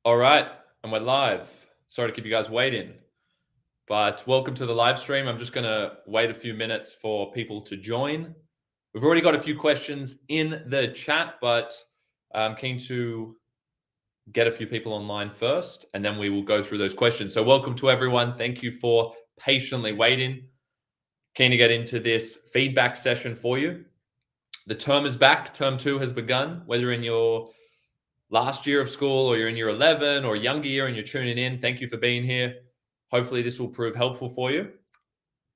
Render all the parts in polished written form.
All right, and we're live. Sorry to keep you guys waiting, but welcome to the live stream. I'm just going to wait a few minutes for people to join. We've already got a few questions in the chat, but I'm keen to get a few people online first, and then we will go through those questions. So welcome to everyone. Thank you for patiently waiting. Keen to get into this feedback session for you. The term is back. Term 2 has begun, whether in your last year of school or you're in year 11 or younger year and you're tuning in. Thank you for being here. Hopefully this will prove helpful for you.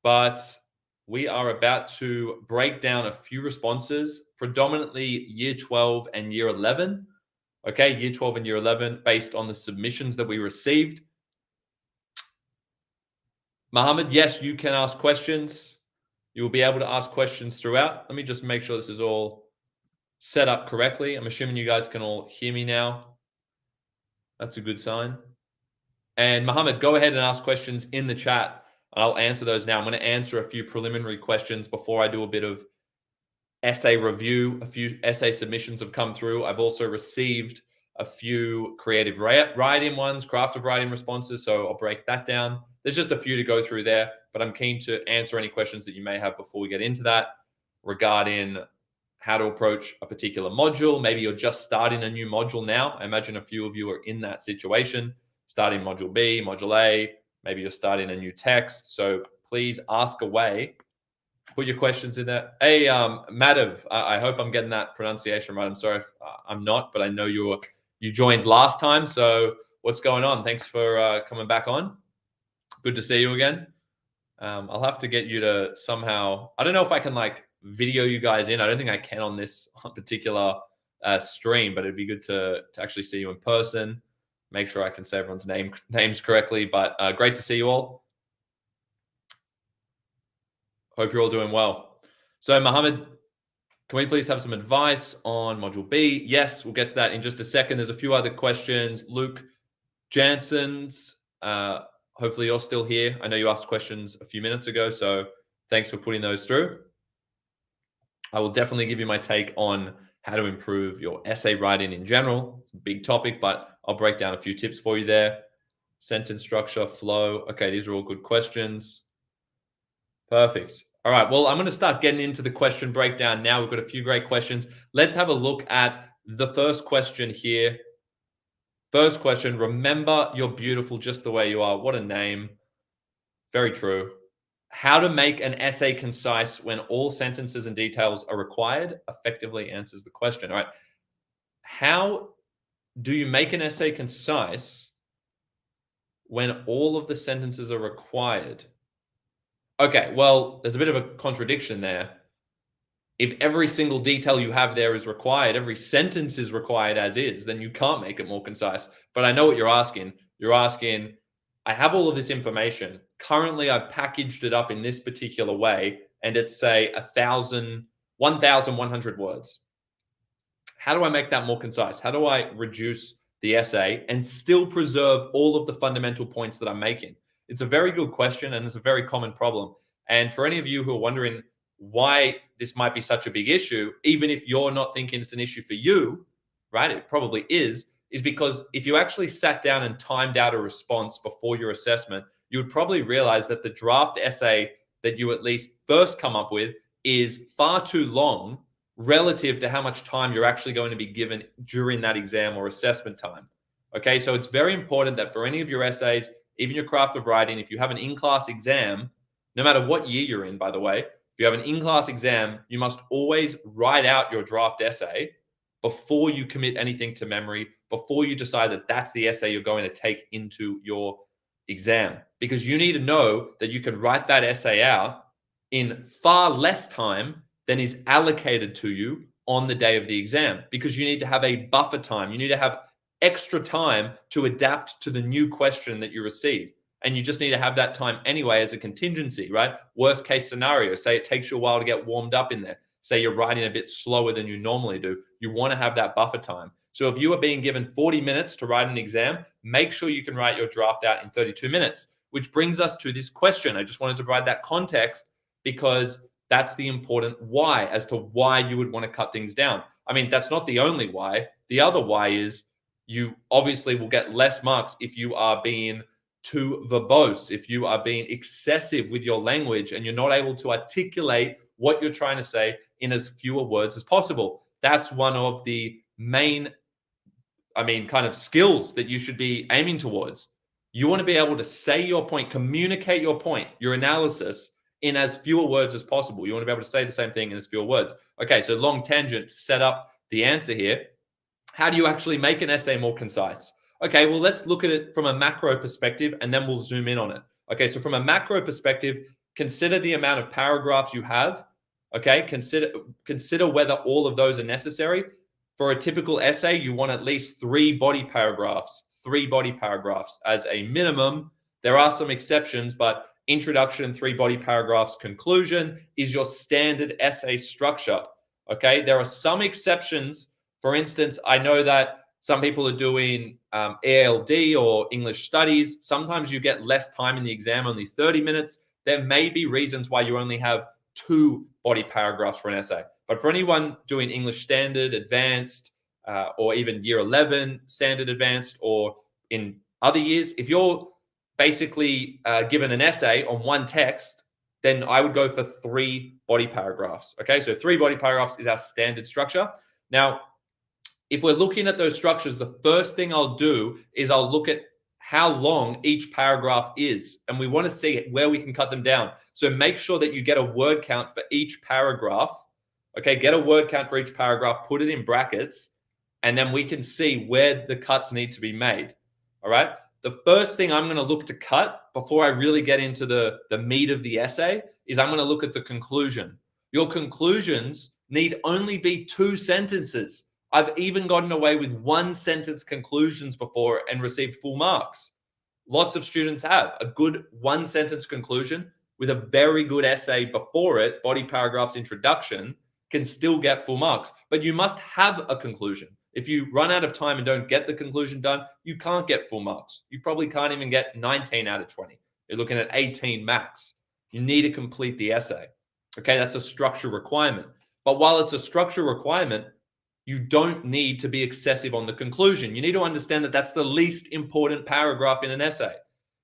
But we are about to break down a few responses, predominantly year 12 and year 11. Okay, year 12 and year 11, based on the submissions that we received. Mohammed, yes, you can ask questions. You will be able to ask questions throughout. Let me just make sure this is all set up correctly. I'm assuming you guys can all hear me now. That's a good sign. And Mohammed, go ahead and ask questions in the chat. I'll answer those now. I'm going to answer a few preliminary questions before I do a bit of essay review. A few essay submissions have come through. I've also received a few creative writing ones, craft of writing responses. So I'll break that down. There's just a few to go through there, but I'm keen to answer any questions that you may have before we get into that regarding how to approach a particular module. Maybe you're just starting a new module now. I imagine a few of you are in that situation, starting module B, module A, maybe you're starting a new text. So please ask away. Put your questions in there. Hey, Madhav, I hope I'm getting that pronunciation right. I'm sorry if I'm not, but I know you joined last time. So what's going on? Thanks for coming back on. Good to see you again. I'll have to get you to somehow, I don't know if I can like video you guys in. I don't think I can on this particular stream, but it'd be good to actually see you in person. Make sure I can say everyone's names correctly, but great to see you all. Hope you're all doing well. So Mohammed, can we please have some advice on module B? Yes, we'll get to that in just a second. There's a few other questions. Luke Jansen's, hopefully you're still here. I know you asked questions a few minutes ago, so thanks for putting those through. I will definitely give you my take on how to improve your essay writing in general. It's a big topic, but I'll break down a few tips for you there. Sentence structure, flow. Okay, these are all good questions. Perfect. All right, well, I'm going to start getting into the question breakdown now. We've got a few great questions. Let's have a look at the first question here. First question, remember you're beautiful just the way you are. What a name. Very true. How to make an essay concise when all sentences and details are required effectively answers the question. All right. How do you make an essay concise when all of the sentences are required? Okay, well, there's a bit of a contradiction there. If every single detail you have there is required, every sentence is required as is, then you can't make it more concise. But I know what you're asking. You're asking, I have all of this information. Currently, I've packaged it up in this particular way, and it's, say, 1,100 words. How do I make that more concise? How do I reduce the essay and still preserve all of the fundamental points that I'm making? It's a very good question, and it's a very common problem. And for any of you who are wondering why this might be such a big issue, even if you're not thinking it's an issue for you, right? It probably is because if you actually sat down and timed out a response before your assessment, you would probably realize that the draft essay that you at least first come up with is far too long relative to how much time you're actually going to be given during that exam or assessment time. Okay, so it's very important that for any of your essays, even your craft of writing, if you have an in-class exam, no matter what year you're in, by the way, if you have an in-class exam, you must always write out your draft essay before you commit anything to memory, before you decide that that's the essay you're going to take into your exam. Because you need to know that you can write that essay out in far less time than is allocated to you on the day of the exam, because you need to have a buffer time. You need to have extra time to adapt to the new question that you receive. And you just need to have that time anyway as a contingency, right? Worst case scenario, say it takes you a while to get warmed up in there. Say you're writing a bit slower than you normally do. You want to have that buffer time. So if you are being given 40 minutes to write an exam, make sure you can write your draft out in 32 minutes, which brings us to this question. I just wanted to provide that context because that's the important why as to why you would want to cut things down. I mean, that's not the only why. The other why is You obviously will get less marks if you are being too verbose, if you are being excessive with your language and you're not able to articulate what you're trying to say in as fewer words as possible. That's one of the main, kind of skills that you should be aiming towards. You want to be able to say your point, communicate your point, your analysis in as fewer words as possible. You want to be able to say the same thing in as fewer words. Okay, so long tangent to set up the answer here. How do you actually make an essay more concise? Okay, well, let's look at it from a macro perspective and then we'll zoom in on it. Okay, so from a macro perspective, consider the amount of paragraphs you have. Okay, consider whether all of those are necessary. For a typical essay, you want at least 3 body paragraphs as a minimum. There are some exceptions, but introduction, 3 body paragraphs, conclusion is your standard essay structure. Okay, there are some exceptions. For instance, I know that some people are doing ALD or English studies. Sometimes you get less time in the exam, only 30 minutes. There may be reasons why you only have 2 body paragraphs for an essay. But for anyone doing English standard, advanced, or even year 11 standard advanced, or in other years, if you're basically given an essay on one text, then I would go for 3 body paragraphs. Okay, so 3 body paragraphs is our standard structure. Now, if we're looking at those structures, the first thing I'll do is I'll look at how long each paragraph is, and we want to see where we can cut them down. So make sure that you get a word count for each paragraph. Okay, get a word count for each paragraph, put it in brackets, and then we can see where the cuts need to be made. All right. The first thing I'm going to look to cut before I really get into the meat of the essay is I'm going to look at the conclusion. Your conclusions need only be 2 sentences. I've even gotten away with 1 sentence conclusions before and received full marks. Lots of students have a good 1 sentence conclusion with a very good essay before it, body paragraphs introduction, can still get full marks. But you must have a conclusion. If you run out of time and don't get the conclusion done, you can't get full marks. You probably can't even get 19 out of 20. You're looking at 18 max. You need to complete the essay. Okay, that's a structure requirement. But while it's a structure requirement, you don't need to be excessive on the conclusion. You need to understand that that's the least important paragraph in an essay.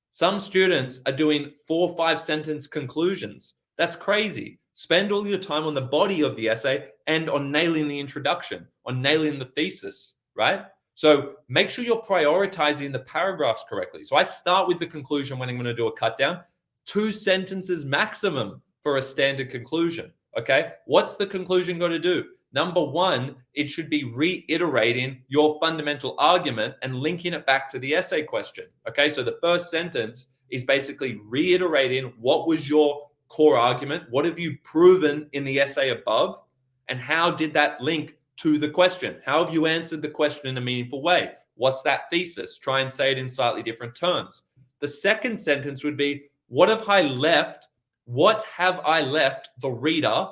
Some students are doing 4 or 5 sentence conclusions. That's crazy. Spend all your time on the body of the essay and on nailing the introduction, on nailing the thesis, right? So make sure you're prioritizing the paragraphs correctly. So I start with the conclusion when I'm going to do a cut down. 2 sentences maximum for a standard conclusion, okay? What's the conclusion going to do? Number 1, it should be reiterating your fundamental argument and linking it back to the essay question. Okay, so the first sentence is basically reiterating what was your core argument, what have you proven in the essay above, and how did that link to the question? How have you answered the question in a meaningful way? What's that thesis? Try and say it in slightly different terms. The second sentence would be, what have I left the reader,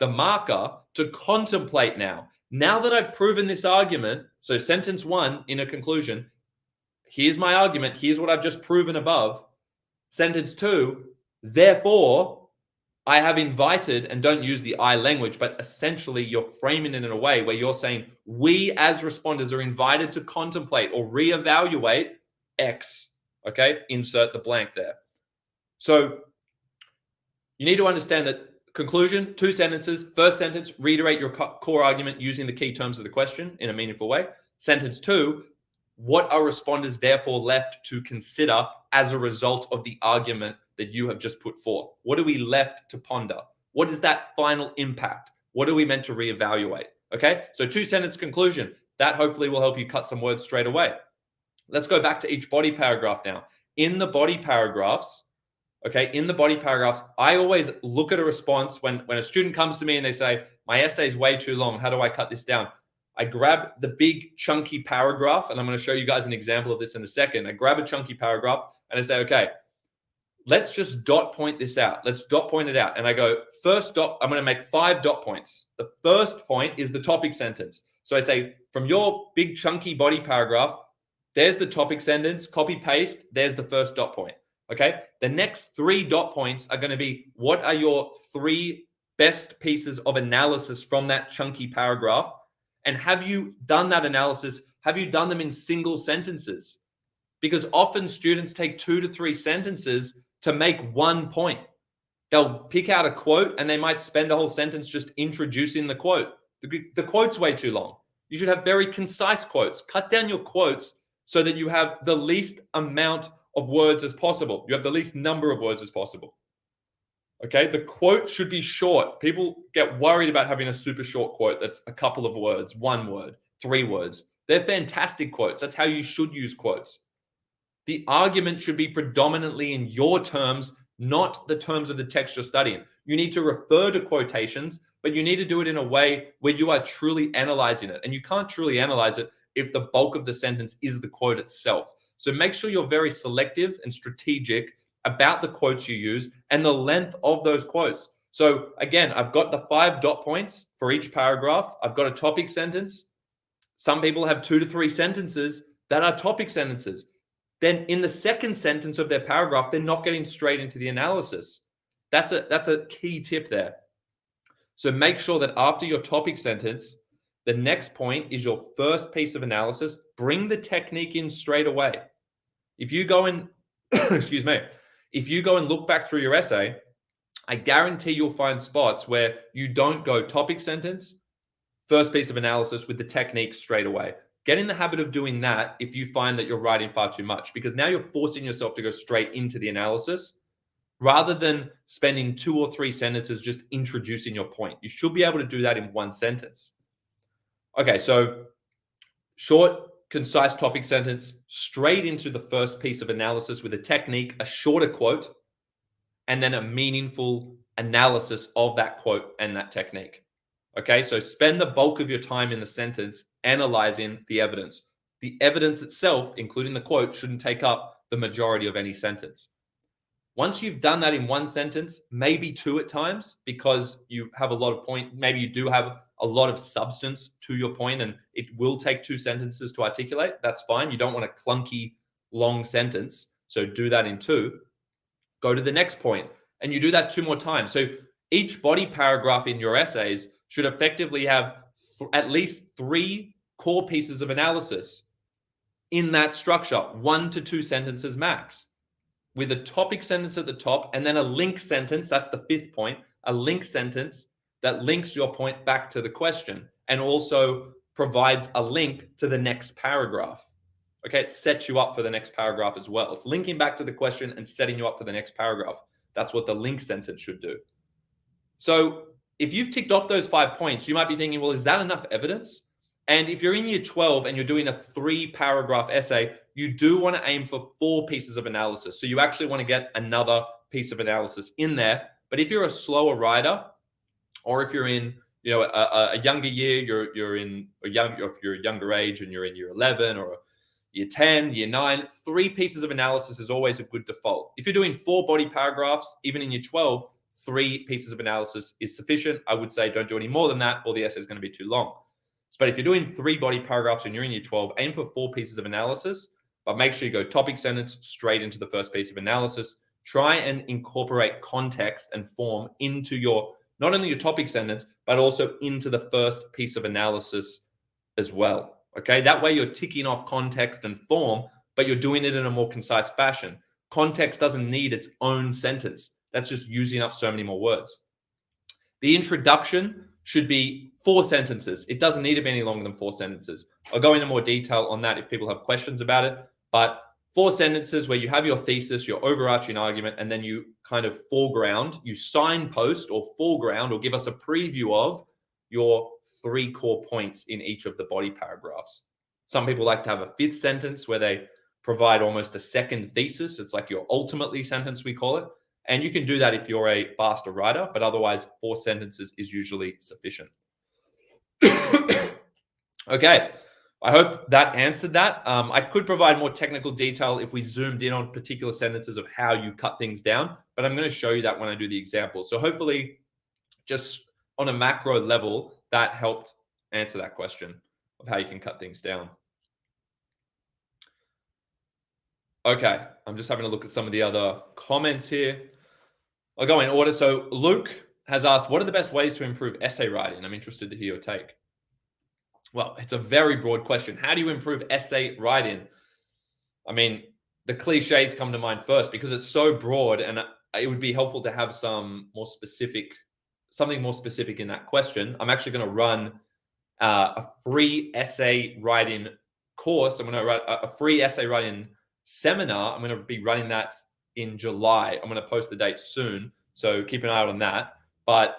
the marker, to contemplate now? Now that I've proven this argument, so sentence 1 in a conclusion, here's my argument, here's what I've just proven above. Sentence 2, therefore, I have invited, and don't use the I language, but essentially you're framing it in a way where you're saying, we as responders are invited to contemplate or reevaluate X, okay? Insert the blank there. So you need to understand that conclusion, 2 sentences. First sentence, reiterate your core argument using the key terms of the question in a meaningful way. Sentence 2, what are responders therefore left to consider as a result of the argument that you have just put forth? What are we left to ponder? What is that final impact? What are we meant to reevaluate? Okay, so 2 sentence conclusion. That hopefully will help you cut some words straight away. Let's go back to each body paragraph now. In the body paragraphs, I always look at a response when a student comes to me and they say, my essay is way too long. How do I cut this down? I grab the big chunky paragraph, and I'm going to show you guys an example of this in a second. I grab a chunky paragraph and I say, okay, let's just dot point this out. Let's dot point it out. And I go, first dot, I'm going to make 5 dot points. The first point is the topic sentence. So I say, from your big chunky body paragraph, there's the topic sentence, copy paste, there's the first dot point. Okay. The next 3 dot points are going to be, what are your 3 best pieces of analysis from that chunky paragraph? And have you done that analysis Have you done them in single sentences? Because often students take 2 to 3 sentences to make one point. They'll pick out a quote and they might spend a whole sentence just introducing the quote. The quote's way too long. You should have very concise quotes. Cut down your quotes so that you have the least amount of words as possible. You have the least number of words as possible. Okay, the quote should be short. People get worried about having a super short quote that's a couple of words, 1 word, 3 words. They're fantastic quotes. That's how you should use quotes. The argument should be predominantly in your terms, not the terms of the text you're studying. You need to refer to quotations, but you need to do it in a way where you are truly analyzing it. And you can't truly analyze it if the bulk of the sentence is the quote itself. So make sure you're very selective and strategic about the quotes you use and the length of those quotes. So again, I've got the 5 dot points for each paragraph. I've got a topic sentence. Some people have 2 to 3 sentences that are topic sentences. Then in the second sentence of their paragraph, they're not getting straight into the analysis. That's a key tip there. So make sure that after your topic sentence, the next point is your first piece of analysis. Bring the technique in straight away. If you go and, excuse me, if you go and look back through your essay, I guarantee you'll find spots where you don't go topic sentence, first piece of analysis with the technique straight away. Get in the habit of doing that if you find that you're writing far too much, because now you're forcing yourself to go straight into the analysis rather than spending 2 or 3 sentences just introducing your point. You should be able to do that in 1 sentence. Okay, so short, concise topic sentence, straight into the first piece of analysis with a technique, a shorter quote, and then a meaningful analysis of that quote and that technique. Okay, so spend the bulk of your time in the sentence analyzing the evidence. The evidence itself, including the quote, shouldn't take up the majority of any sentence. Once you've done that in 1 sentence, maybe 2 at times, because you have a lot of point, maybe you do have a lot of substance to your point and it will take 2 sentences to articulate, that's fine. You don't want a clunky, long sentence. So do that in 2. Go to the next point and you do that 2 more times. So each body paragraph in your essays should effectively have at least 3 core pieces of analysis in that structure, 1 to 2 sentences max, with a topic sentence at the top and then a link sentence. That's the 5th point, a link sentence that links your point back to the question and also provides a link to the next paragraph. Okay, it sets you up for the next paragraph as well. It's linking back to the question and setting you up for the next paragraph. That's what the link sentence should do. So if you've ticked off those 5 points, you might be thinking, well, is that enough evidence? And if you're in year 12 and you're doing a 3-paragraph essay, you do want to aim for 4 pieces of analysis. So you actually want to get another piece of analysis in there. But if you're a slower writer, or if you're in, a younger year, if you're a younger age and you're in year 11 or year 10, year 9, 3 pieces of analysis is always a good default. If you're doing 4 body paragraphs, even in year 12, 3 pieces of analysis is sufficient. I would say don't do any more than that or the essay is going to be too long. But if you're doing 3 body paragraphs and you're in year 12, aim for 4 pieces of analysis, but make sure you go topic sentence straight into the first piece of analysis. Try and incorporate context and form into not only your topic sentence, but also into the first piece of analysis as well. Okay, that way you're ticking off context and form, but you're doing it in a more concise fashion. Context doesn't need its own sentence. That's just using up so many more words. The introduction should be 4 sentences. It doesn't need to be any longer than 4 sentences. I'll go into more detail on that if people have questions about it, but 4 sentences where you have your thesis, your overarching argument, and then you kind of foreground, you signpost or foreground or give us a preview of your 3 core points in each of the body paragraphs. Some people like to have a 5th sentence where they provide almost a second thesis. It's like your ultimately sentence, we call it. And you can do that if you're a faster writer, but otherwise 4 sentences is usually sufficient. Okay, I hope that answered that. I could provide more technical detail if we zoomed in on particular sentences of how you cut things down, but I'm going to show you that when I do the example. So hopefully just on a macro level, that helped answer that question of how you can cut things down. Okay, I'm just having a look at some of the other comments here. I'll go in order. So Luke has asked, what are the best ways to improve essay writing? I'm interested to hear your take. Well, it's a very broad question. How do you improve essay writing? I mean, the cliches come to mind first because it's so broad, and it would be helpful to have something more specific in that question. I'm actually going to run a free essay writing course. I'm going to write a free essay writing seminar. I'm going to be running that in July. I'm going to post the date soon, so keep an eye out on that. But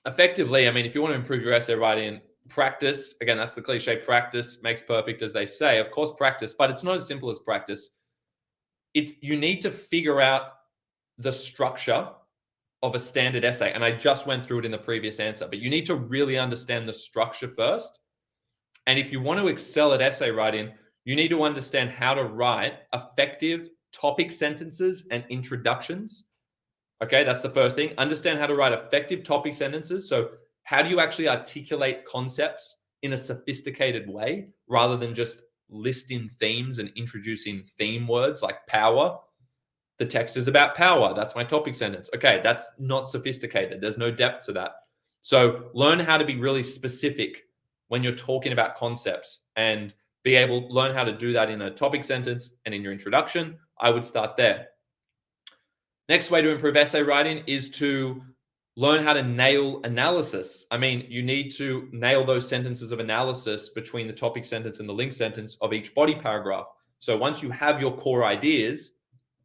effectively, I mean, if you want to improve your essay writing, practice. Again, that's the cliche, practice makes perfect, as they say. Of course, practice, but it's not as simple as practice. You need to figure out the structure of a standard essay. And I just went through it in the previous answer, but you need to really understand the structure first. And if you want to excel at essay writing, you need to understand how to write effective topic sentences and introductions. Okay, that's the first thing. Understand how to write effective topic sentences. So how do you actually articulate concepts in a sophisticated way rather than just listing themes and introducing theme words like power? The text is about power. That's my topic sentence. Okay, that's not sophisticated. There's no depth to that. So learn how to be really specific when you're talking about concepts and learn how to do that in a topic sentence and in your introduction. I would start there. Next way to improve essay writing is to learn how to nail analysis. I mean, you need to nail those sentences of analysis between the topic sentence and the link sentence of each body paragraph. So once you have your core ideas,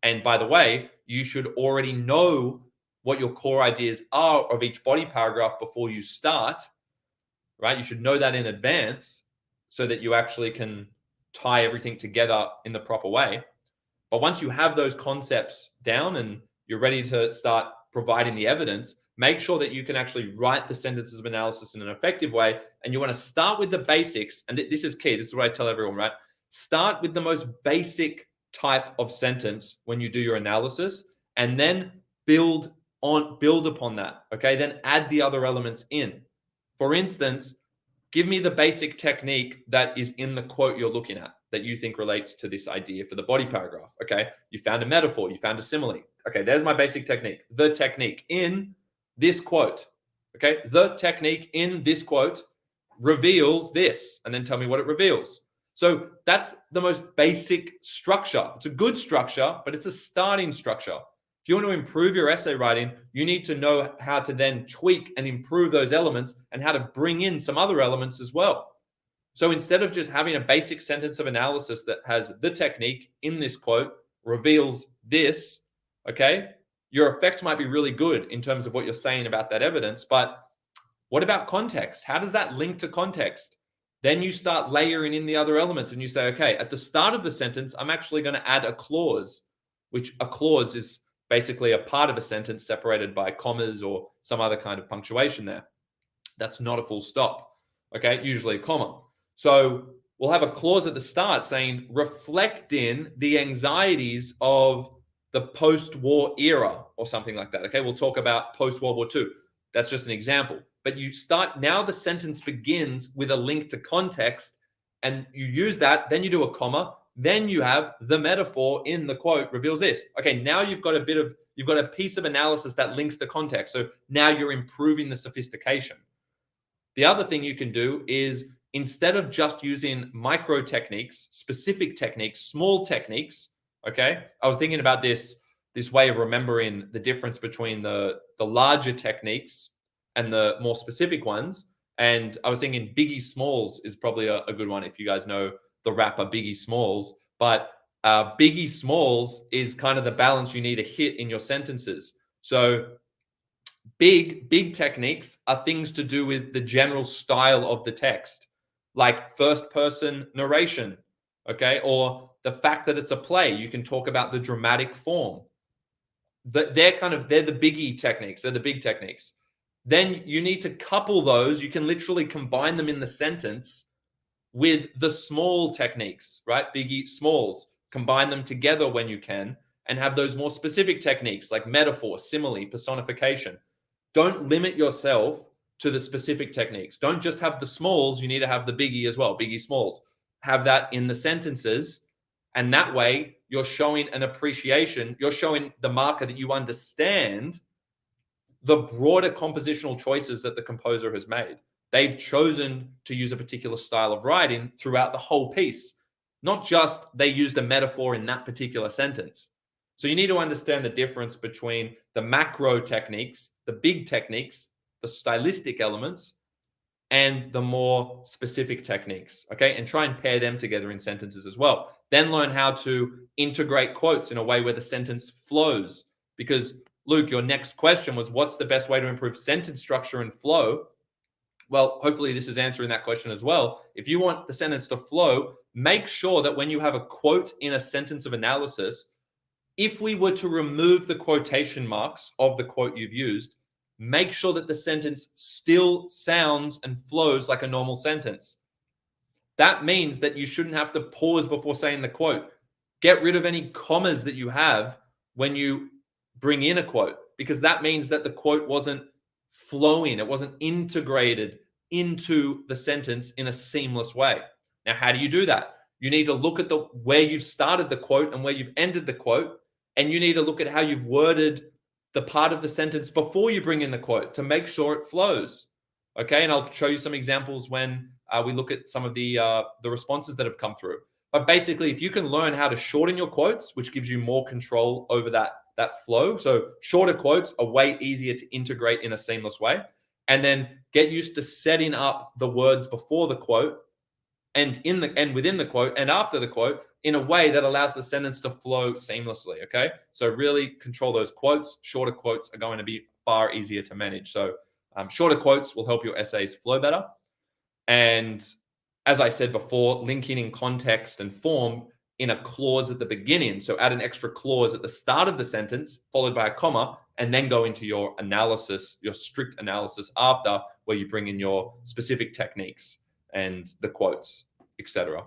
and by the way, you should already know what your core ideas are of each body paragraph before you start, right? You should know that in advance so that you actually can tie everything together in the proper way. But once you have those concepts down and you're ready to start providing the evidence, make sure that you can actually write the sentences of analysis in an effective way. And you want to start with the basics. And this is key. This is what I tell everyone, right? Start with the most basic type of sentence when you do your analysis, and then build upon that. Okay. Then add the other elements in. For instance, give me the basic technique that is in the quote you're looking at that you think relates to this idea for the body paragraph. Okay. You found a metaphor, you found a simile. Okay. There's my basic technique. The technique in this quote. Okay. The technique in this quote reveals this, and then tell me what it reveals. So that's the most basic structure. It's a good structure, but it's a starting structure. If you want to improve your essay writing, you need to know how to then tweak and improve those elements and how to bring in some other elements as well. So instead of just having a basic sentence of analysis that has the technique in this quote reveals this, okay, your effect might be really good in terms of what you're saying about that evidence, but what about context? How does that link to context? Then you start layering in the other elements and you say, okay, at the start of the sentence, I'm actually going to add a clause, which a clause is basically a part of a sentence separated by commas or some other kind of punctuation there. That's not a full stop, okay? Usually a comma. So we'll have a clause at the start saying, reflecting the anxieties of the post-war era or something like that, okay? We'll talk about post-World War II. That's just an example. But you start, now the sentence begins with a link to context, and you use that, then you do a comma, then you have the metaphor in the quote reveals this. Okay, now you've got a piece of analysis that links to context. So now you're improving the sophistication. The other thing you can do is, instead of just using micro techniques, specific techniques, small techniques, okay? I was thinking about this way of remembering the difference between the larger techniques and the more specific ones. And I was thinking Biggie Smalls is probably a good one if you guys know the rapper Biggie Smalls. But Biggie Smalls is kind of the balance you need to hit in your sentences. So big techniques are things to do with the general style of the text, like first person narration, okay? Or the fact that it's a play. You can talk about the dramatic form. They're the biggie techniques. They're the big techniques. Then you need to couple those. You can literally combine them in the sentence with the small techniques, right? Biggie, smalls. Combine them together when you can and have those more specific techniques like metaphor, simile, personification. Don't limit yourself to the specific techniques. Don't just have the smalls. You need to have the biggie as well, biggie, smalls. Have that in the sentences. And that way you're showing an appreciation. You're showing the marker that you understand the broader compositional choices that the composer has made. they've chosen to use a particular style of writing throughout the whole piece, not just they used a metaphor in that particular sentence. So you need to understand the difference between the macro techniques, the big techniques, the stylistic elements, and the more specific techniques, okay? And try and pair them together in sentences as well. Then learn how to integrate quotes in a way where the sentence flows. Because, Luke, your next question was, what's the best way to improve sentence structure and flow? Well, hopefully this is answering that question as well. If you want the sentence to flow, make sure that when you have a quote in a sentence of analysis, if we were to remove the quotation marks of the quote you've used, make sure that the sentence still sounds and flows like a normal sentence. That means that you shouldn't have to pause before saying the quote. Get rid of any commas that you have when you bring in a quote, because that means that the quote wasn't flowing, it wasn't integrated into the sentence in a seamless way. Now, how do you do that? You need to look at where you've started the quote and where you've ended the quote, and you need to look at how you've worded the part of the sentence before you bring in the quote to make sure it flows. Okay, and I'll show you some examples when we look at some of the responses that have come through. But basically, if you can learn how to shorten your quotes, which gives you more control over that flow. So shorter quotes are way easier to integrate in a seamless way. And then get used to setting up the words before the quote and within the quote and after the quote in a way that allows the sentence to flow seamlessly. Okay, so really control those quotes. Shorter quotes are going to be far easier to manage. So shorter quotes will help your essays flow better. And as I said before, linking in context and form in a clause at the beginning. So add an extra clause at the start of the sentence, followed by a comma, and then go into your analysis, your strict analysis after, where you bring in your specific techniques and the quotes, etc.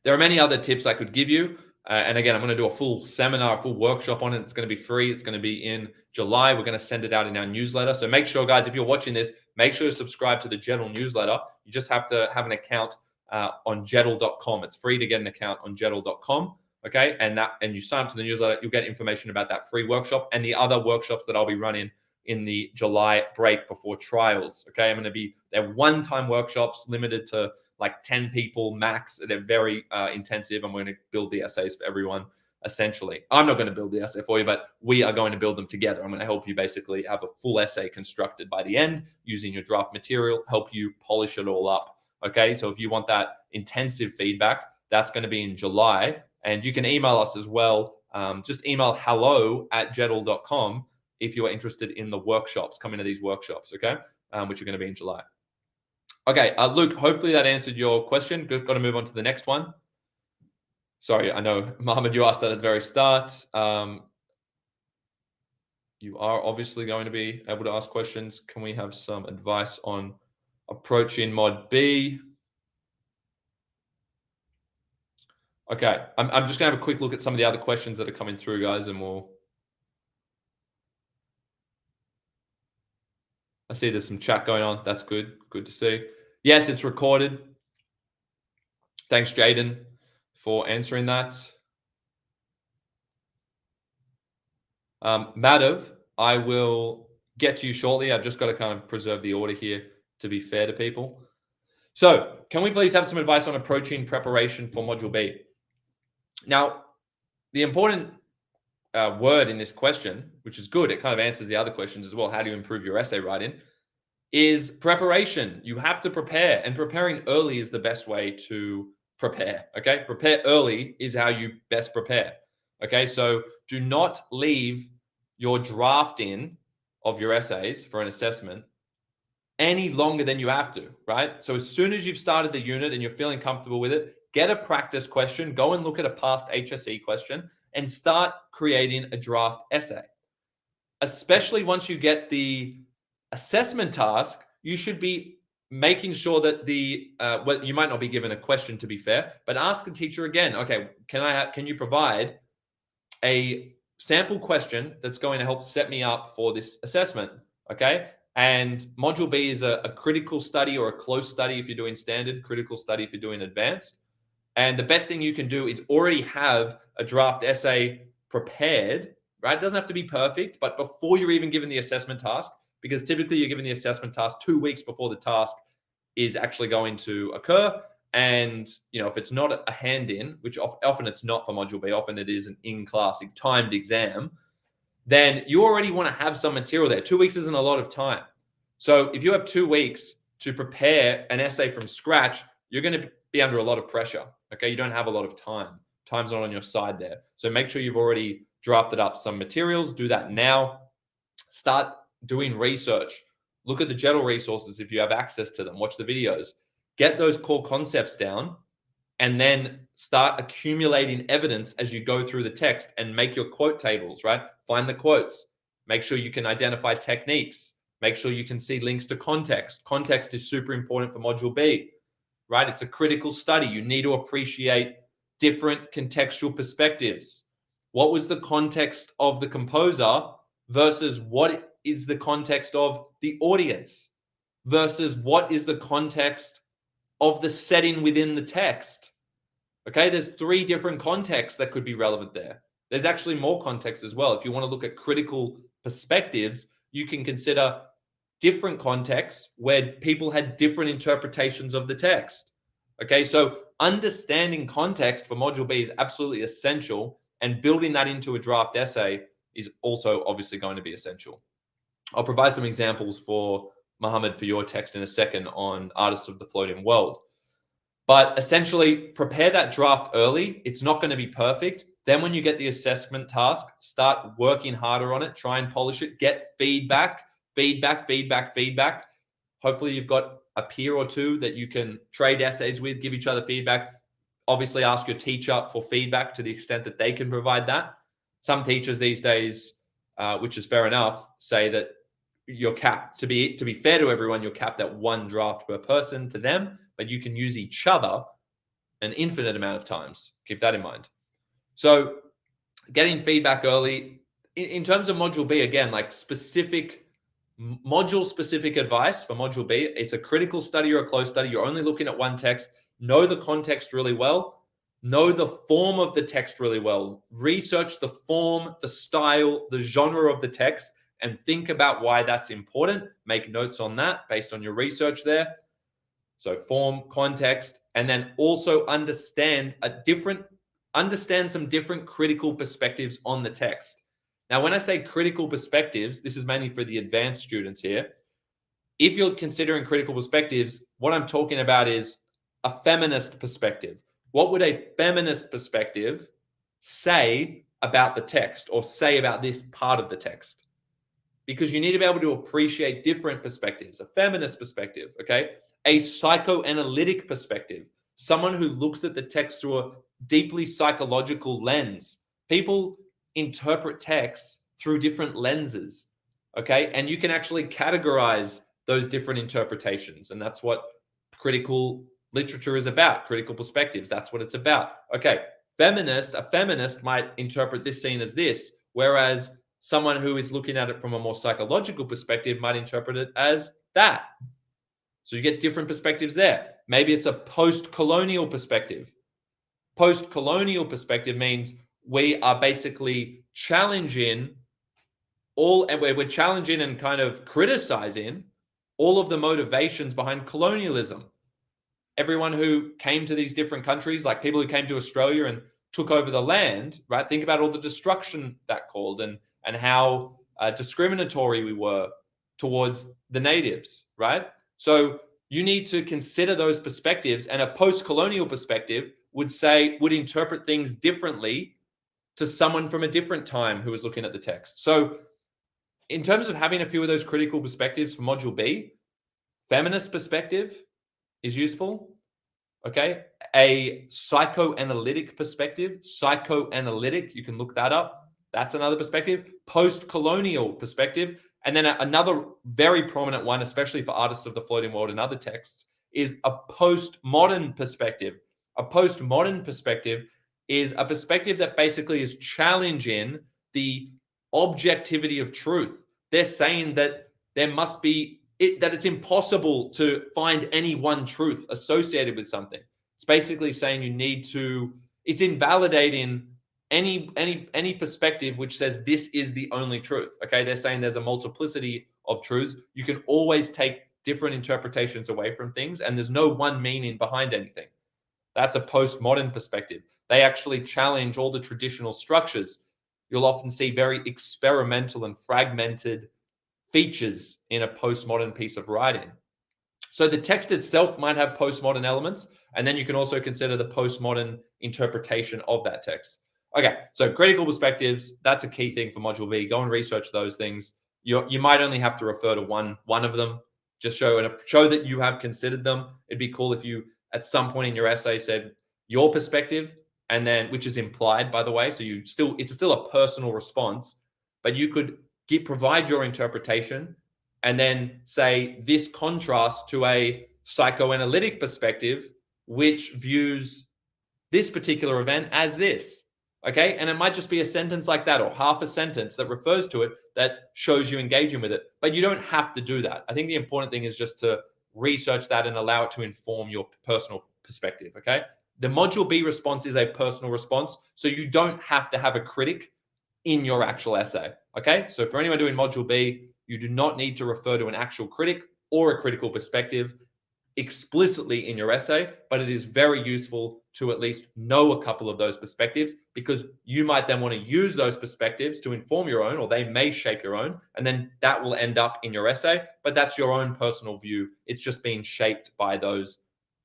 There are many other tips I could give you. And again, I'm going to do a full seminar, a full workshop on it. It's going to be free. It's going to be in July. We're going to send it out in our newsletter. So make sure, guys, if you're watching this, make sure you subscribe to the Jettle newsletter. You just have to have an account on jettle.com. It's free to get an account on jettle.com. Okay. And you sign up to the newsletter, you'll get information about that free workshop and the other workshops that I'll be running in the July break before trials. Okay. They're one-time workshops limited to like 10 people max. They're very intensive. I'm going to build the essays for everyone, essentially. I'm not going to build the essay for you, but we are going to build them together. I'm going to help you basically have a full essay constructed by the end using your draft material, help you polish it all up. Okay, so if you want that intensive feedback, that's going to be in July. And you can email us as well. Just email hello@jettle.com if you are interested in the workshops, coming to these workshops, okay, which are going to be in July. Okay, Luke, hopefully that answered your question. Got to move on to the next one. Sorry, I know, Mohammed, you asked that at the very start. You are obviously going to be able to ask questions. Can we have some advice on approaching Mod B? Okay, I'm just going to have a quick look at some of the other questions that are coming through, guys, and I see there's some chat going on. That's good. Good to see. Yes, it's recorded. Thanks, Jaden, for answering that. Madhav, I will get to you shortly. I've just got to kind of preserve the order here to be fair to people. So can we please have some advice on approaching preparation for Module B? Now, the important word in this question, which is good, it kind of answers the other questions as well. How do you improve your essay writing? Is preparation. You have to prepare, and preparing early is the best way to prepare. Okay, prepare early is how you best prepare. Okay, so do not leave your drafting of your essays for an assessment any longer than you have to, right? So as soon as you've started the unit and you're feeling comfortable with it, get a practice question, go and look at a past HSC question and start creating a draft essay. Especially once you get the assessment task, you should be making sure that well, you might not be given a question, to be fair, but ask the teacher again, okay, can you provide a sample question that's going to help set me up for this assessment, okay? And Module B is a critical study or a close study if you're doing standard, critical study if you're doing advanced. And the best thing you can do is already have a draft essay prepared, right? It doesn't have to be perfect, but before you're even given the assessment task, because typically you're given the assessment task 2 weeks before the task is actually going to occur. And, if it's not a hand-in, which often it's not for Module B, often it is an in-class timed exam, then you already want to have some material there. 2 weeks isn't a lot of time. So if you have 2 weeks to prepare an essay from scratch, you're going to be under a lot of pressure. Okay, you don't have a lot of time. Time's not on your side there. So make sure you've already drafted up some materials. Do that now. Start doing research. Look at the general resources if you have access to them. Watch the videos. Get those core concepts down, and then start accumulating evidence as you go through the text and make your quote tables, right? Find the quotes. Make sure you can identify techniques. Make sure you can see links to context. Context is super important for Module B, right? It's a critical study. You need to appreciate different contextual perspectives. What was the context of the composer versus what is the context of the audience versus what is the context of the setting within the text? Okay, there's 3 different contexts that could be relevant there. There's actually more context as well. If you want to look at critical perspectives, you can consider different contexts where people had different interpretations of the text. Okay, so understanding context for Module B is absolutely essential, and building that into a draft essay is also obviously going to be essential. I'll provide some examples for Mohammed for your text in a second on Artists of the Floating World. But essentially, prepare that draft early. It's not going to be perfect. Then when you get the assessment task, start working harder on it. Try and polish it. Get feedback. Hopefully you've got a peer or two that you can trade essays with, give each other feedback. Obviously, ask your teacher for feedback to the extent that they can provide that. Some teachers these days, which is fair enough, say that you're capped. To be fair to everyone, you're capped at 1 draft per person to them, but you can use each other an infinite amount of times. Keep that in mind. So getting feedback early. In terms of Module B, again, like module-specific advice for Module B, it's a critical study or a close study. You're only looking at 1 text. Know the context really well. Know the form of the text really well. Research the form, the style, the genre of the text, and think about why that's important. Make notes on that based on your research there. So form, context, and then also understand some different critical perspectives on the text. Now, when I say critical perspectives, this is mainly for the advanced students here. If you're considering critical perspectives, what I'm talking about is a feminist perspective. What would a feminist perspective say about the text or say about this part of the text? Because you need to be able to appreciate different perspectives. A feminist perspective, okay? A psychoanalytic perspective. Someone who looks at the text through a deeply psychological lens. People interpret texts through different lenses, okay? And you can actually categorize those different interpretations. And that's what critical literature is about, critical perspectives. That's what it's about. Okay, a feminist might interpret this scene as this, whereas someone who is looking at it from a more psychological perspective might interpret it as that. So you get different perspectives there. Maybe it's a post-colonial perspective. Post-colonial perspective means we are basically challenging we're challenging and kind of criticizing all of the motivations behind colonialism. Everyone who came to these different countries, like people who came to Australia and took over the land, right? Think about all the destruction that caused and how discriminatory we were towards the natives, right? So you need to consider those perspectives, and a post-colonial perspective would interpret things differently to someone from a different time who was looking at the text. So in terms of having a few of those critical perspectives for Module B, feminist perspective is useful, okay? A psychoanalytic perspective, you can look that up. That's another perspective. Post-colonial perspective. And then another very prominent one, especially for Artists of the Floating World and other texts, is a postmodern perspective. A postmodern perspective is a perspective that basically is challenging the objectivity of truth. They're saying that there must be that it's impossible to find any one truth associated with something. It's basically saying it's invalidating any perspective which says this is the only truth. Okay, they're saying there's a multiplicity of truths. You can always take different interpretations away from things, and there's no one meaning behind anything. That's a postmodern perspective. They actually challenge all the traditional structures. You'll often see very experimental and fragmented features in a postmodern piece of writing. So the text itself might have postmodern elements, and then you can also consider the postmodern interpretation of that text. Okay, so critical perspectives, that's a key thing for Module B. Go and research those things. You might only have to refer to one of them. Just show that you have considered them. It'd be cool if you, at some point in your essay, said your perspective, and then, which is implied, by the way, so it's still a personal response, but you could provide your interpretation and then say this contrasts to a psychoanalytic perspective, which views this particular event as this. Okay. And it might just be a sentence like that, or half a sentence that refers to it, that shows you engaging with it. But you don't have to do that. I think the important thing is just to research that and allow it to inform your personal perspective. Okay. The Module B response is a personal response. So you don't have to have a critic in your actual essay. Okay. So for anyone doing Module B, you do not need to refer to an actual critic or a critical perspective explicitly in your essay, but it is very useful to at least know a couple of those perspectives, because you might then want to use those perspectives to inform your own, or they may shape your own, and then that will end up in your essay, but that's your own personal view. It's just being shaped by those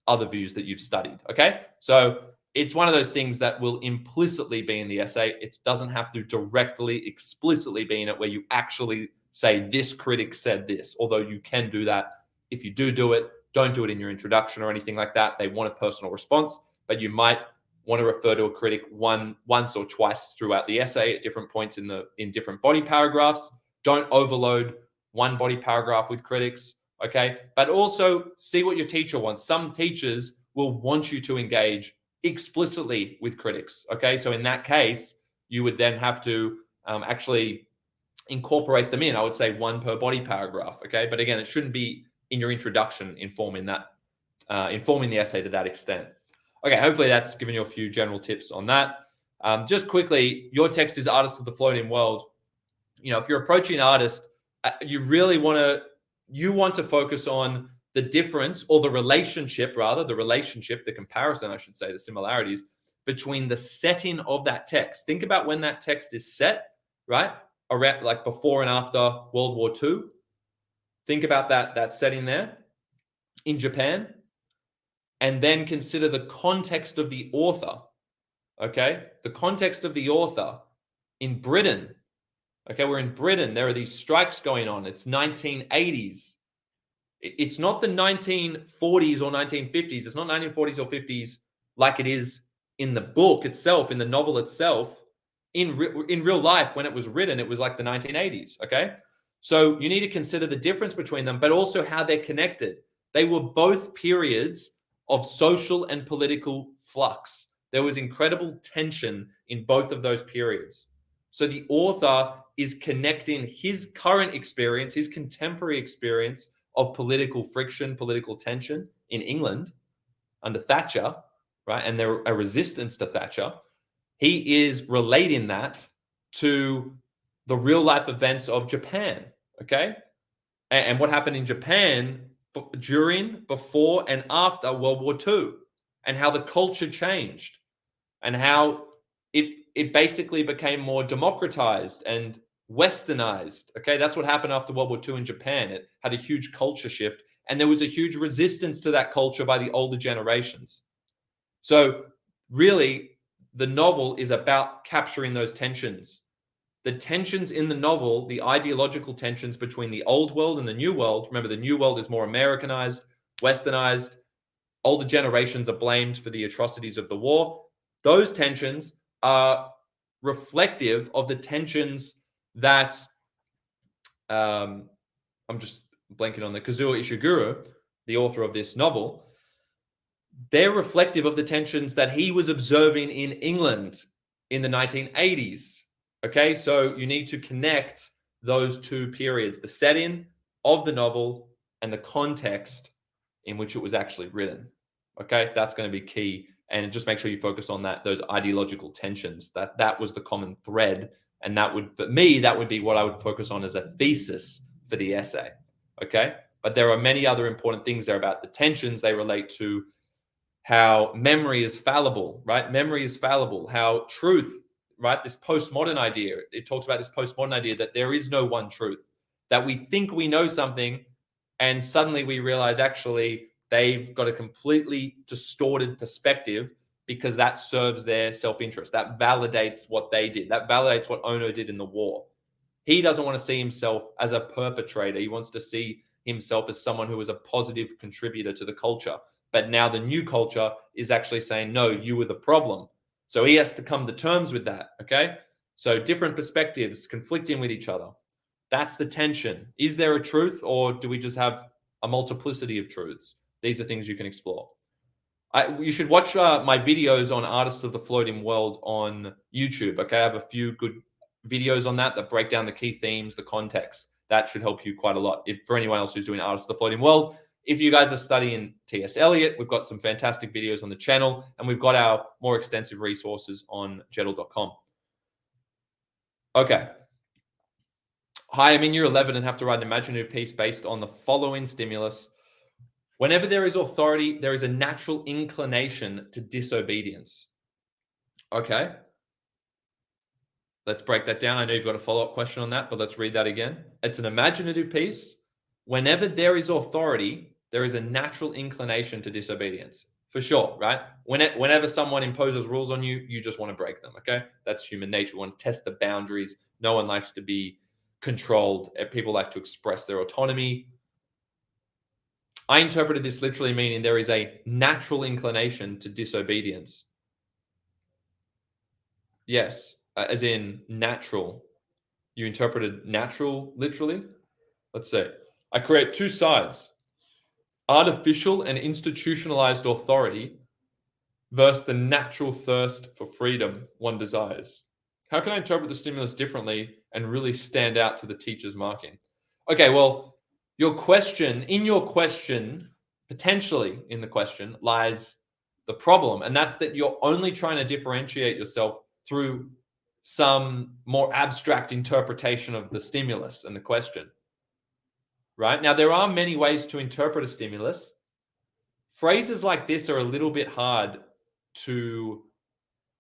other views that you've studied. Okay. So it's one of those things that will implicitly be in the essay. It doesn't have to directly, explicitly be in it, where you actually say this critic said this, although you can do that. If you do it, don't do it in your introduction or anything like that. They want a personal response, but you might want to refer to a critic once or twice throughout the essay at different points in different body paragraphs. Don't overload one body paragraph with critics, okay? But also see what your teacher wants. Some teachers will want you to engage explicitly with critics, okay? So in that case, you would then have to actually incorporate them in. I would say one per body paragraph, okay? But again, it shouldn't be in your introduction informing the essay to that extent. Okay, hopefully that's given you a few general tips on that. Just quickly, your text is Artist of the Floating World. You know, if you're approaching an artist, you really want to focus on the difference, or the relationship, the comparison, I should say, the similarities between the setting of that text. Think about when that text is set, right? Around, like, before and after World War II. Think about that setting there in Japan, and then consider the context of the author. Okay, the context of the author in Britain. Okay, we're in Britain. There are these strikes going on. It's 1980s. It's not the 1940s or 1950s. It's not 1940s or 50s like it is in the book itself, in the novel itself. In real life, when it was written, it was like the 1980s. Okay. So you need to consider the difference between them, but also how they're connected. They were both periods of social and political flux. There was incredible tension in both of those periods. So the author is connecting his current experience, his contemporary experience of political friction, political tension in England under Thatcher, right? And there a resistance to Thatcher. He is relating that to the real life events of Japan, okay? And what happened in Japan during, before, and after World War II, and how the culture changed, and how it basically became more democratized and westernized, okay? That's what happened after World War II in Japan. It had a huge culture shift, and there was a huge resistance to that culture by the older generations. So really, the novel is about capturing those tensions. The tensions in the novel, the ideological tensions between the old world and the new world. Remember, the new world is more Americanized, westernized. Older generations are blamed for the atrocities of the war. Those tensions are reflective of the tensions that I'm just blanking on, the Kazuo Ishiguro, the author of this novel. They're reflective of the tensions that he was observing in England in the 1980s. Okay, so you need to connect those two periods, the setting of the novel and the context in which it was actually written. Okay, that's going to be key. And just make sure you focus on that, those ideological tensions. That was the common thread. And that would, for me, that would be what I would focus on as a thesis for the essay. Okay. But there are many other important things there about the tensions. They relate to how memory is fallible, right? Memory is fallible. How truth, right? This postmodern idea, it talks about this postmodern idea that there is no one truth, that we think we know something and suddenly we realize actually they've got a completely distorted perspective because that serves their self-interest. That validates what they did. That validates what Ono did in the war. He doesn't want to see himself as a perpetrator. He wants to see himself as someone who is a positive contributor to the culture. But now the new culture is actually saying, no, you were the problem. So he has to come to terms with that. Okay. So different perspectives conflicting with each other. That's the tension. Is there a truth, or do we just have a multiplicity of truths? These are things you can explore. You should watch my videos on Artists of the Floating World on YouTube. Okay. I have a few good videos on that break down the key themes, the context. That should help you quite a lot. For anyone else who's doing Artists of the Floating World, if you guys are studying T.S. Eliot, we've got some fantastic videos on the channel, and we've got our more extensive resources on jedl.com. Okay. Hi, I'm in year 11 and have to write an imaginative piece based on the following stimulus. Whenever there is authority, there is a natural inclination to disobedience. Okay. Let's break that down. I know you've got a follow-up question on that, but let's read that again. It's an imaginative piece. Whenever there is authority, there is a natural inclination to disobedience. For sure, right? Whenever someone imposes rules on you, you just want to break them, okay? That's human nature. We want to test the boundaries. No one likes to be controlled. People like to express their autonomy. I interpreted this literally meaning there is a natural inclination to disobedience. Yes, as in natural. You interpreted natural literally? Let's see. I create two sides. Artificial and institutionalized authority versus the natural thirst for freedom one desires. How can I interpret the stimulus differently and really stand out to the teacher's marking? Okay, well, potentially in the question, lies the problem. And that's that you're only trying to differentiate yourself through some more abstract interpretation of the stimulus and the question. Right? Now, there are many ways to interpret a stimulus. Phrases like this are a little bit hard to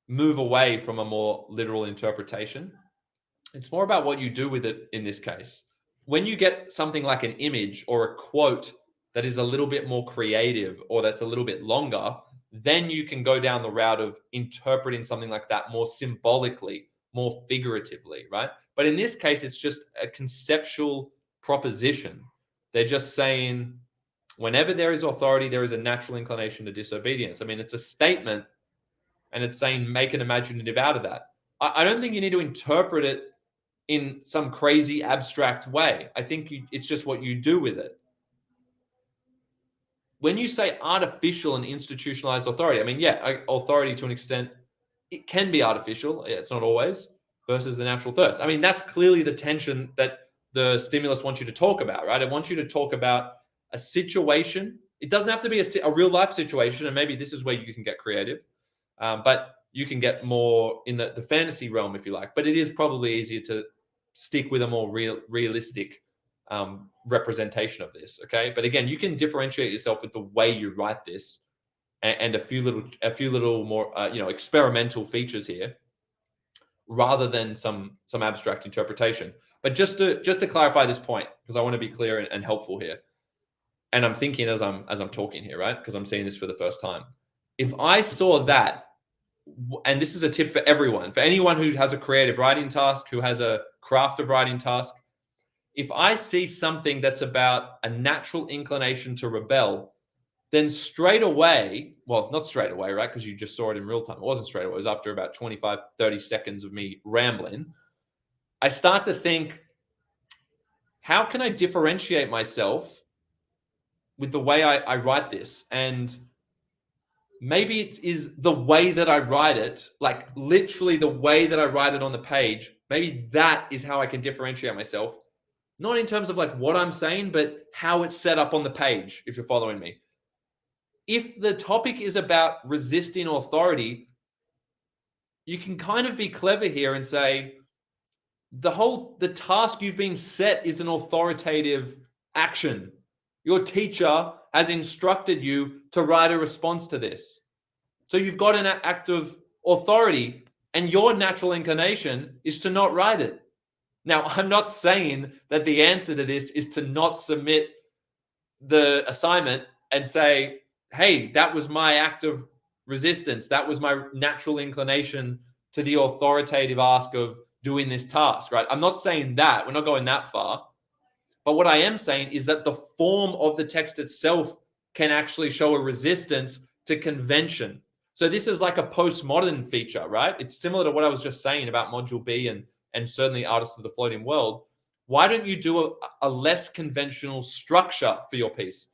move away from a more literal interpretation. It's more about what you do with it in this case. When you get something like an image or a quote that is a little bit more creative or that's a little bit longer, then you can go down the route of interpreting something like that more symbolically, more figuratively, right? But in this case, it's just a conceptual proposition. They're just saying, whenever there is authority, there is a natural inclination to disobedience. I mean, it's a statement, and it's saying make an imaginative out of that. I don't think you need to interpret it in some crazy abstract way. I think it's just what you do with it. When you say artificial and institutionalized authority, I mean, yeah, authority to an extent, it can be artificial. It's not always, versus the natural thirst. I mean, that's clearly the tension that the stimulus wants you to talk about, right? It wants you to talk about a situation. It doesn't have to be a real life situation. And maybe this is where you can get creative, but you can get more in the fantasy realm, if you like. But it is probably easier to stick with a more realistic representation of this. Okay. But again, you can differentiate yourself with the way you write this and a few little more, experimental features here, rather than some abstract interpretation. But just to clarify this point, because I want to be clear and helpful here, and I'm thinking as I'm talking here, right? Because I'm seeing this for the first time. If I saw that, and this is a tip for everyone, for anyone who has a creative writing task, who has a craft of writing task, if I see something that's about a natural inclination to rebel, then straight away, well, not straight away, right? Because you just saw it in real time. It wasn't straight away. It was after about 25, 30 seconds of me rambling. I start to think, how can I differentiate myself with the way I write this? And maybe it is the way that I write it, like literally the way that I write it on the page. Maybe that is how I can differentiate myself. Not in terms of like what I'm saying, but how it's set up on the page, if you're following me. If the topic is about resisting authority, you can kind of be clever here and say, the task you've been set is an authoritative action. Your teacher has instructed you to write a response to this. So you've got an act of authority, and your natural inclination is to not write it. Now, I'm not saying that the answer to this is to not submit the assignment and say, hey, that was my act of resistance. That was my natural inclination to the authoritative ask of doing this task, right? I'm not saying that. We're not going that far. But what I am saying is that the form of the text itself can actually show a resistance to convention. So this is like a postmodern feature, right? It's similar to what I was just saying about Module B and certainly Artists of the Floating World. Why don't you do a less conventional structure for your piece?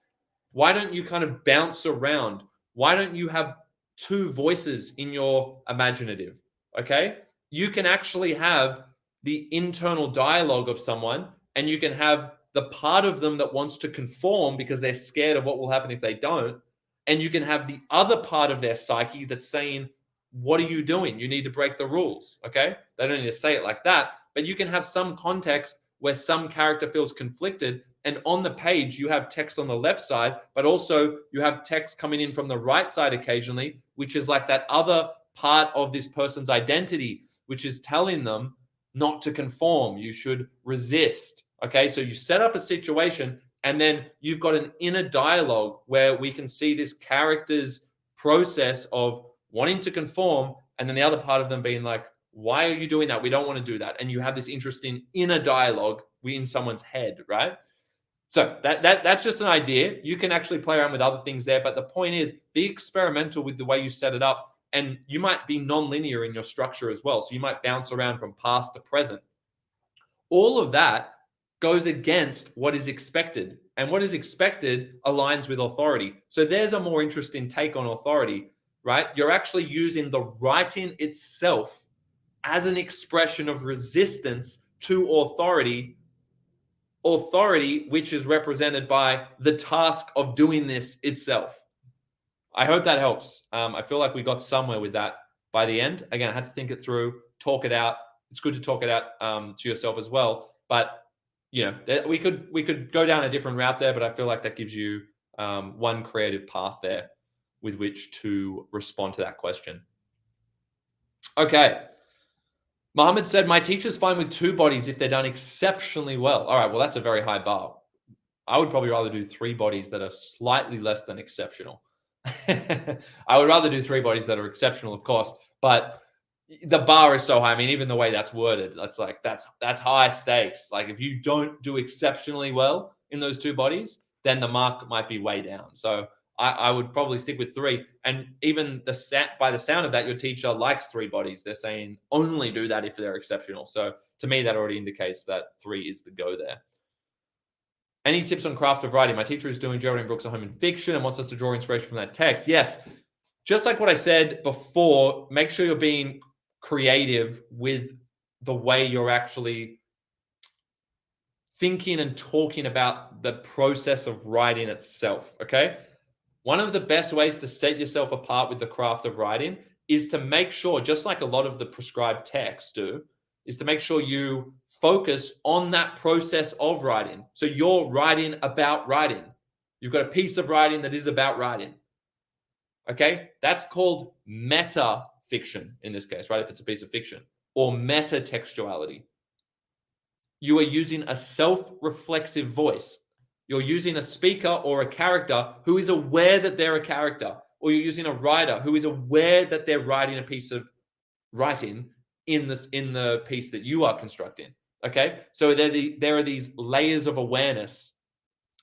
Why don't you kind of bounce around? Why don't you have two voices in your imaginative? Okay. You can actually have the internal dialogue of someone, and you can have the part of them that wants to conform because they're scared of what will happen if they don't. And you can have the other part of their psyche that's saying, what are you doing? You need to break the rules. Okay. They don't need to say it like that, but you can have some context where some character feels conflicted. And on the page, you have text on the left side, but also you have text coming in from the right side occasionally, which is like that other part of this person's identity, which is telling them not to conform. You should resist. Okay. So you set up a situation, and then you've got an inner dialogue where we can see this character's process of wanting to conform, and then the other part of them being like, why are you doing that? We don't want to do that. And you have this interesting inner dialogue in someone's head, right? So that's just an idea. You can actually play around with other things there, but the point is, be experimental with the way you set it up, and you might be non-linear in your structure as well. So you might bounce around from past to present. All of that goes against what is expected, and what is expected aligns with authority. So there's a more interesting take on authority, right? You're actually using the writing itself as an expression of resistance to authority, which is represented by the task of doing this itself. I hope that helps. I feel like we got somewhere with that by the end. Again, I had to think it through, talk it out. It's good to talk it out to yourself as well. But we could go down a different route there, but I feel like that gives you one creative path there with which to respond to that question. Okay. Mohammed said, my teacher's fine with 2 bodies if they're done exceptionally well. All right, well, that's a very high bar. I would probably rather do 3 bodies that are slightly less than exceptional. I would rather do 3 bodies that are exceptional, of course, but the bar is so high. I mean, even the way that's worded, that's high stakes. Like, if you don't do exceptionally well in those 2 bodies, then the mark might be way down. So I would probably stick with 3. And even by the sound of that, your teacher likes 3 bodies. They're saying only do that if they're exceptional. So to me, that already indicates that 3 is the go there. Any tips on craft of writing? My teacher is doing Geraldine Brooks' A Home in Fiction and wants us to draw inspiration from that text. Yes. Just like what I said before, make sure you're being creative with the way you're actually thinking and talking about the process of writing itself. Okay. One of the best ways to set yourself apart with the craft of writing is to make sure, just like a lot of the prescribed texts do, is to make sure you focus on that process of writing. So you're writing about writing. You've got a piece of writing that is about writing. Okay? That's called meta fiction in this case, right? If it's a piece of fiction, or meta textuality. You are using a self-reflexive voice. You're using a speaker or a character who is aware that they're a character, or you're using a writer who is aware that they're writing a piece of writing in the piece that you are constructing. Okay, so there are these layers of awareness,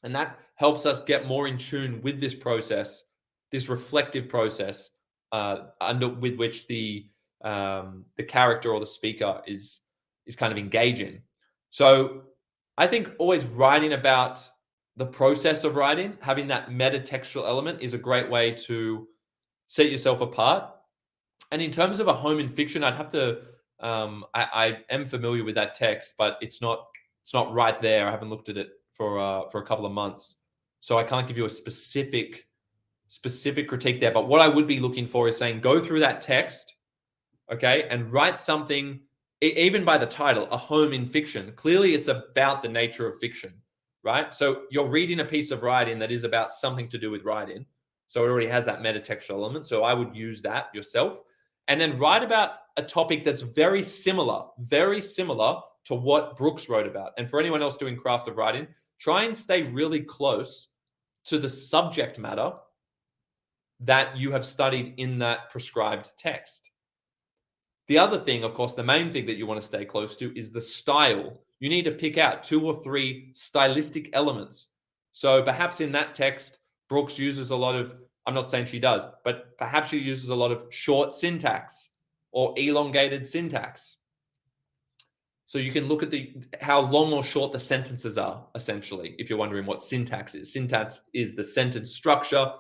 and that helps us get more in tune with this process, this reflective process, with which the character or the speaker is kind of engaging. So I think always writing about the process of writing, having that metatextual element, is a great way to set yourself apart. And in terms of A Home in Fiction, I'd have to, I am familiar with that text, but it's not right there. I haven't looked at it for a couple of months, so I can't give you a specific critique there. But what I would be looking for is saying, go through that text, okay, and write something even by the title, A Home in Fiction, clearly it's about the nature of fiction, right? So you're reading a piece of writing that is about something to do with writing. So it already has that metatextual element. So I would use that yourself. And then write about a topic that's very similar to what Brooks wrote about. And for anyone else doing craft of writing, try and stay really close to the subject matter that you have studied in that prescribed text. The other thing, of course, the main thing that you want to stay close to is the style. You need to pick out 2 or 3 stylistic elements. So perhaps in that text, Brooks uses a lot of, I'm not saying she does, but perhaps she uses a lot of short syntax or elongated syntax. So you can look at how long or short the sentences are, essentially, if you're wondering what syntax is. Syntax is the sentence structure,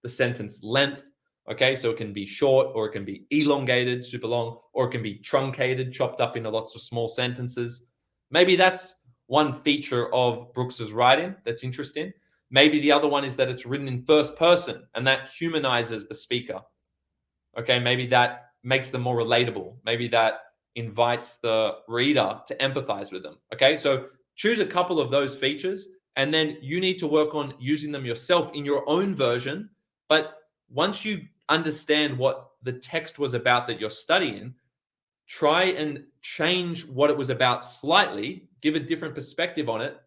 the sentence length. Okay, so it can be short, or it can be elongated, super long, or it can be truncated, chopped up into lots of small sentences. Maybe that's one feature of Brooks's writing that's interesting. Maybe the other one is that it's written in first person, and that humanizes the speaker. Okay, maybe that makes them more relatable. Maybe that invites the reader to empathize with them. Okay, so choose a couple of those features, and then you need to work on using them yourself in your own version. But once you understand what the text was about that you're studying, try and change what it was about slightly, give a different perspective on it,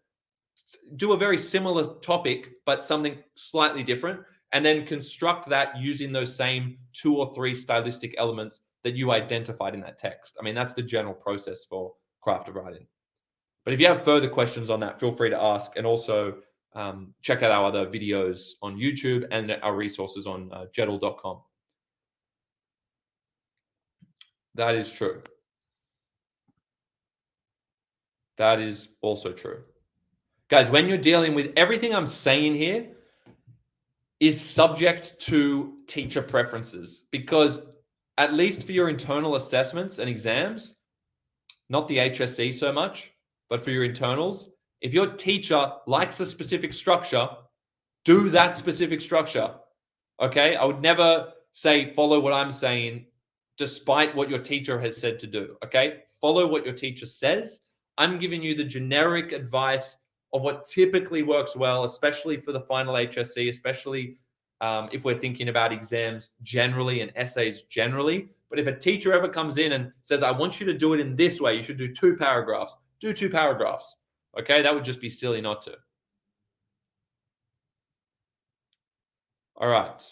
do a very similar topic, but something slightly different, and then construct that using those same 2 or 3 stylistic elements that you identified in that text. I mean, that's the general process for craft of writing. But if you have further questions on that, feel free to ask. And also check out our other videos on YouTube and our resources on jedl.com. That is true. That is also true. Guys, when you're dealing with everything I'm saying here is subject to teacher preferences, because at least for your internal assessments and exams, not the HSC so much, but for your internals, if your teacher likes a specific structure, do that specific structure. Okay? I would never say follow what I'm saying despite what your teacher has said to do. Okay? Follow what your teacher says. I'm giving you the generic advice of what typically works well, especially for the final HSC, especially if we're thinking about exams generally and essays generally. But if a teacher ever comes in and says, I want you to do it in this way, you should do 2 paragraphs, do 2 paragraphs. Okay, that would just be silly not to. All right.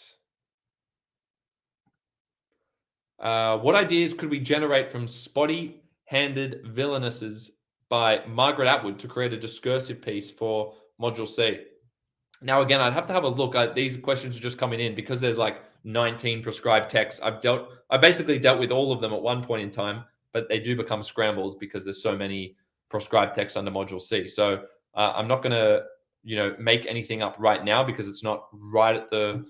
What ideas could we generate from spotty-handed villainesses by Margaret Atwood to create a discursive piece for Module C? Now, again, I'd have to have a look. These questions are just coming in because there's like 19 prescribed texts. I basically dealt with all of them at one point in time, but they do become scrambled because there's so many prescribed texts under Module C. So I'm not going to, make anything up right now because it's not right at the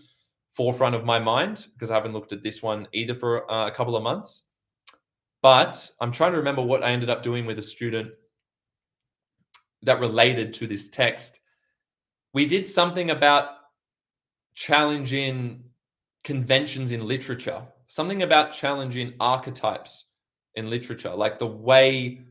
forefront of my mind, because I haven't looked at this one either for a couple of months. But I'm trying to remember what I ended up doing with a student that related to this text. We did something about challenging conventions in literature, something about challenging archetypes in literature, like the way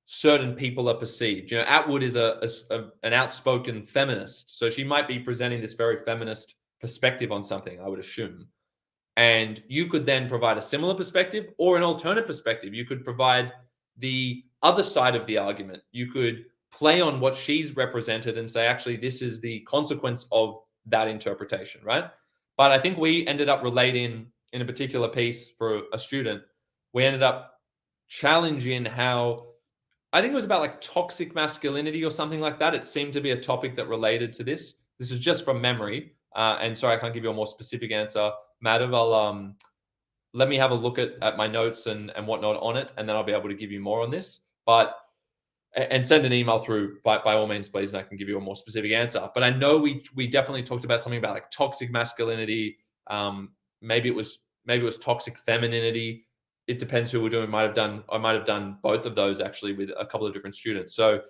certain people are perceived. Atwood is an outspoken feminist, so she might be presenting this very feminist perspective on something, I would assume. And you could then provide a similar perspective or an alternate perspective. You could provide the other side of the argument. You could play on what she's represented and say, actually, this is the consequence of that interpretation, right? But I think we ended up relating in a particular piece for a student, we ended up challenging how, I think it was about like toxic masculinity or something like that. It seemed to be a topic that related to this. This is just from memory. And sorry, I can't give you a more specific answer. Madhav, I'll let me have a look at my notes and whatnot on it, and then I'll be able to give you more on this. But and send an email through by all means, please, and I can give you a more specific answer. But I know we definitely talked about something about like toxic masculinity. Maybe it was toxic femininity. It depends who we're doing. I might have done both of those actually with a couple of different students. So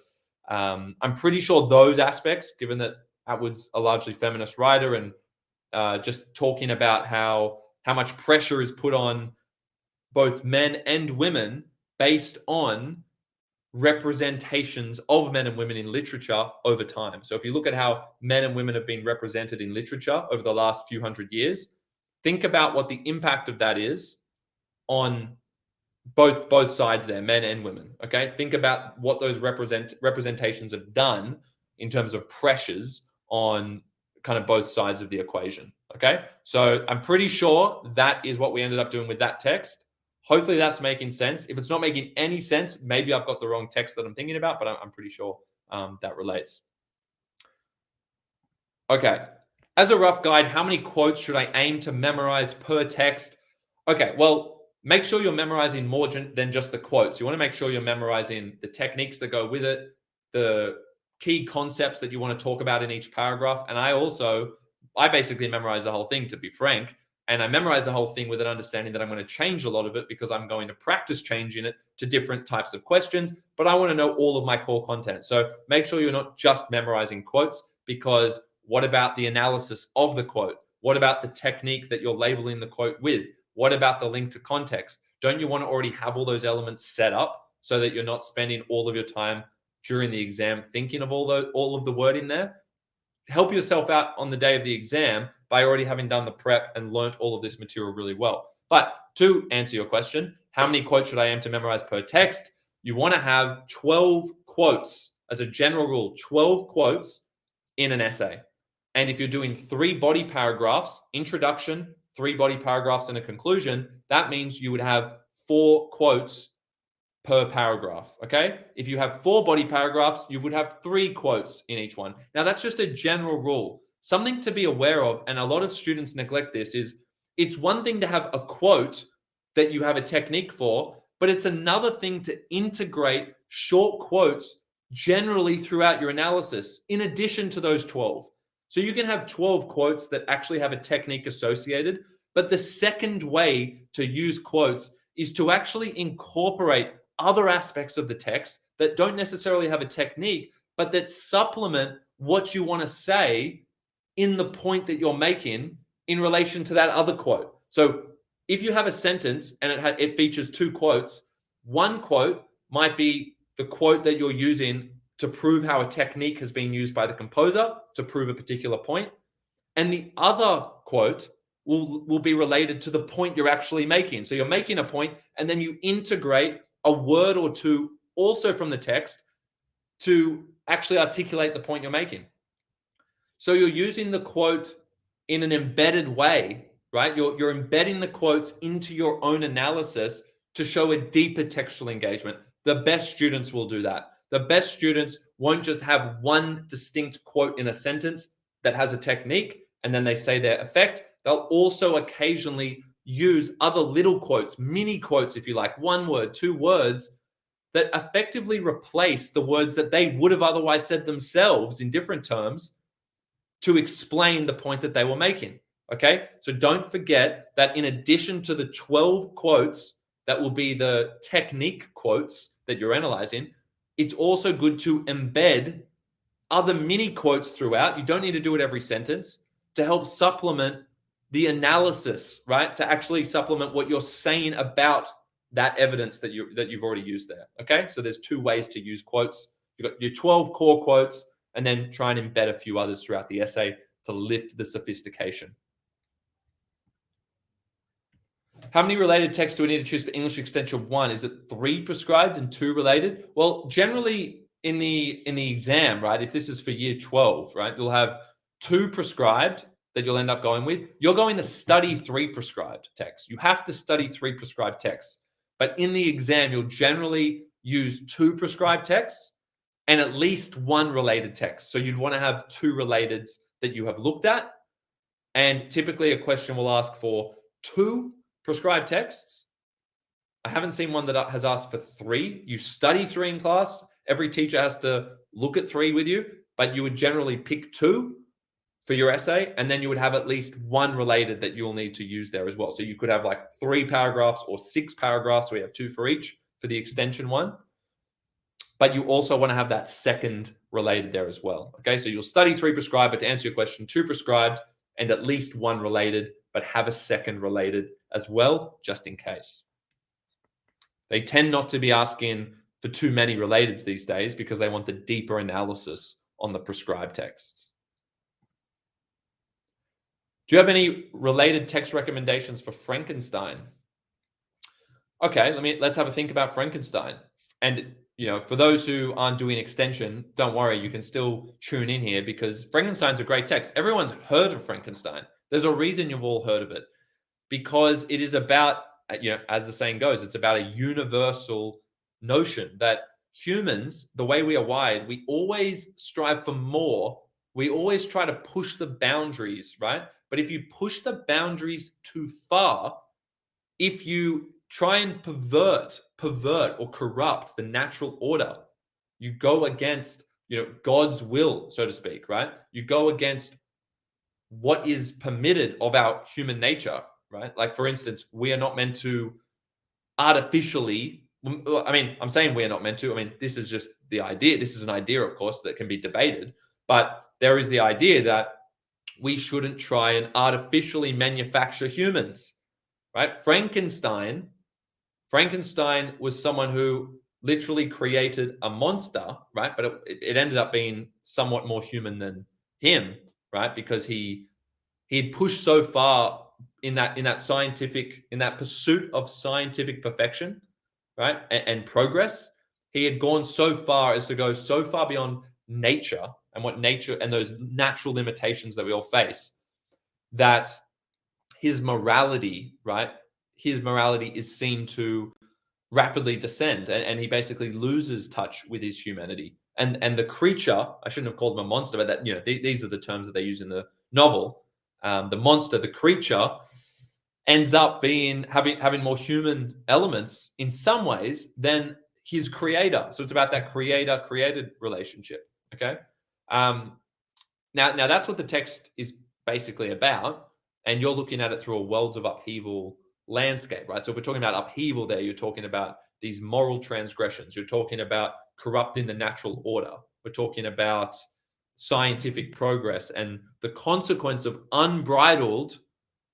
I'm pretty sure those aspects, given that Atwood's a largely feminist writer, and just talking about how much pressure is put on both men and women based on representations of men and women in literature over time. So if you look at how men and women have been represented in literature over the last few hundred years, think about what the impact of that is on both sides there, men and women. Okay, think about what those representations have done in terms of pressures on kind of both sides of the equation. Okay, so I'm pretty sure that is what we ended up doing with that text. Hopefully that's making sense. If it's not making any sense, maybe I've got the wrong text that I'm thinking about, but I'm pretty sure that relates. Okay, as a rough guide, how many quotes should I aim to memorize per text? Okay, well, make sure you're memorizing more than just the quotes. You want to make sure you're memorizing the techniques that go with it, the key concepts that you want to talk about in each paragraph. And I basically memorize the whole thing, to be frank. And I memorize the whole thing with an understanding that I'm going to change a lot of it because I'm going to practice changing it to different types of questions. But I want to know all of my core content. So make sure you're not just memorizing quotes, because what about the analysis of the quote? What about the technique that you're labeling the quote with? What about the link to context? Don't you want to already have all those elements set up so that you're not spending all of your time during the exam thinking of all of the word in there? Help yourself out on the day of the exam by already having done the prep and learnt all of this material really well. But to answer your question, how many quotes should I aim to memorize per text? You want to have 12 quotes as a general rule, 12 quotes in an essay. And if you're doing 3 body paragraphs, introduction, 3 body paragraphs, and a conclusion, that means you would have 4 quotes per paragraph, okay? If you have 4 body paragraphs, you would have 3 quotes in each one. Now, that's just a general rule. Something to be aware of, and a lot of students neglect this, is it's one thing to have a quote that you have a technique for, but it's another thing to integrate short quotes generally throughout your analysis, in addition to those 12. So you can have 12 quotes that actually have a technique associated, but the second way to use quotes is to actually incorporate other aspects of the text that don't necessarily have a technique, but that supplement what you want to say in the point that you're making in relation to that other quote. So if you have a sentence and it features 2 quotes, one quote might be the quote that you're using to prove how a technique has been used by the composer to prove a particular point. And the other quote will be related to the point you're actually making. So you're making a point, and then you integrate a word or two also from the text to actually articulate the point you're making. So you're using the quote in an embedded way, right? You're embedding the quotes into your own analysis to show a deeper textual engagement. The best students will do that. The best students won't just have one distinct quote in a sentence that has a technique and then they say their effect. They'll also occasionally use other little quotes, mini quotes, if you like, 1 word, 2 words, that effectively replace the words that they would have otherwise said themselves in different terms to explain the point that they were making. Okay, so don't forget that in addition to the 12 quotes that will be the technique quotes that you're analyzing, it's also good to embed other mini quotes throughout. You don't need to do it every sentence to help supplement the analysis, right? To actually supplement what you're saying about that evidence that you've already used there. Okay, so there's 2 ways to use quotes. You've got your 12 core quotes, and then try and embed a few others throughout the essay to lift the sophistication. How many related texts do we need to choose for English Extension 1? Is it 3 prescribed and 2 related? Well, generally in the exam, right, if this is for year 12, right, you'll have 2 prescribed that you'll end up going with. You're going to study 3 prescribed texts. You have to study 3 prescribed texts. But in the exam, you'll generally use 2 prescribed texts and at least 1 related text. So you'd want to have 2 relateds that you have looked at. And typically a question will ask for 2 prescribed texts. I haven't seen one that has asked for 3. You study 3 in class. Every teacher has to look at 3 with you, but you would generally pick 2 for your essay, and then you would have at least 1 related that you'll need to use there as well. So you could have like 3 paragraphs or 6 paragraphs. We have 2 for each for the extension one. But you also want to have that second related there as well. Okay, so you'll study 3 prescribed, but to answer your question, 2 prescribed and at least 1 related, but have a second related as well, just in case. They tend not to be asking for too many relateds these days because they want the deeper analysis on the prescribed texts. Do you have any related text recommendations for Frankenstein? Okay, let's have a think about Frankenstein. And for those who aren't doing extension, don't worry, you can still tune in here because Frankenstein's a great text. Everyone's heard of Frankenstein. There's a reason you've all heard of it because it is about, as the saying goes, it's about a universal notion that humans, the way we are wired, we always strive for more. We always try to push the boundaries, right? But if you push the boundaries too far, if you try and pervert or corrupt the natural order, you go against, God's will, so to speak, right? You go against what is permitted of our human nature, right? Like, for instance, we are not meant to artificially, I'm saying we are not meant to. This is just the idea. This is an idea, of course, that can be debated, but there is the idea that we shouldn't try and artificially manufacture humans, right? Frankenstein was someone who literally created a monster, right? But it ended up being somewhat more human than him, right? Because he had pushed so far in that pursuit of scientific perfection, right? And progress. He had gone so far as to go so far beyond nature and what nature and those natural limitations that we all face, that his morality, right? His morality is seen to rapidly descend, and he basically loses touch with his humanity. And the creature, I shouldn't have called him a monster, but that these are the terms that they use in the novel. The monster, the creature, ends up having more human elements in some ways than his creator. So it's about that creator-created relationship. Okay. Now that's what the text is basically about, and you're looking at it through a worlds of upheaval landscape, right? So if we're talking about upheaval there, you're talking about these moral transgressions. You're talking about corrupting the natural order. We're talking about scientific progress and the consequence of unbridled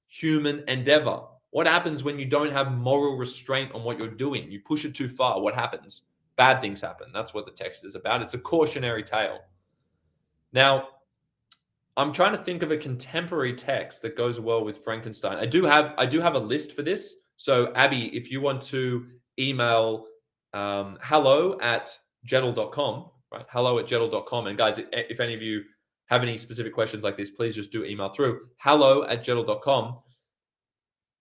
human endeavor. What happens when you don't have moral restraint on what you're doing? You push it too far. What happens? Bad things happen. That's what the text is about. It's a cautionary tale. Now, I'm trying to think of a contemporary text that goes well with Frankenstein. I do have a list for this. So Abby, if you want to email hello@jettle.com, right? hello@jettle.com. And guys, if any of you have any specific questions like this, please just do email through hello@jettle.com.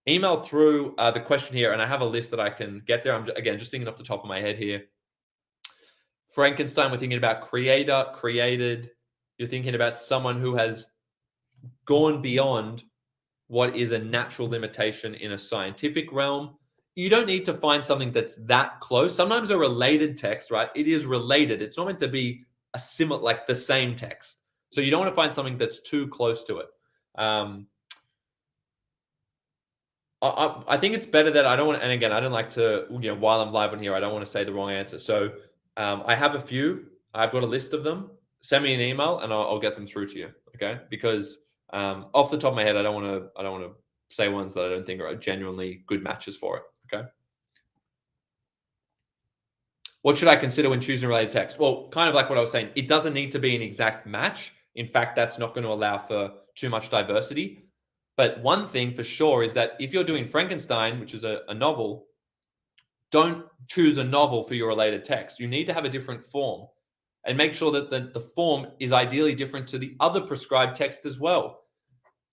Email through the question here, and I have a list that I can get there. I'm just thinking off the top of my head here. Frankenstein, we're thinking about creator, created. You're thinking about someone who has gone beyond what is a natural limitation in a scientific realm. You don't need to find something that's that close. Sometimes a related text, right? It is related. It's not meant to be a similar, like the same text. So you don't want to find something that's too close to it. I think it's better that I don't want, and again, I don't like to, while I'm live on here, I don't want to say the wrong answer. So I have a few. I've got a list of them. Send me an email and I'll get them through to you. Okay. Because off the top of my head, I don't want to say ones that I don't think are genuinely good matches for it. Okay. What should I consider when choosing related text? Well, kind of like what I was saying, it doesn't need to be an exact match. In fact, that's not going to allow for too much diversity. But one thing for sure is that if you're doing Frankenstein, which is a novel, don't choose a novel for your related text. You need to have a different form. And make sure that the form is ideally different to the other prescribed text as well.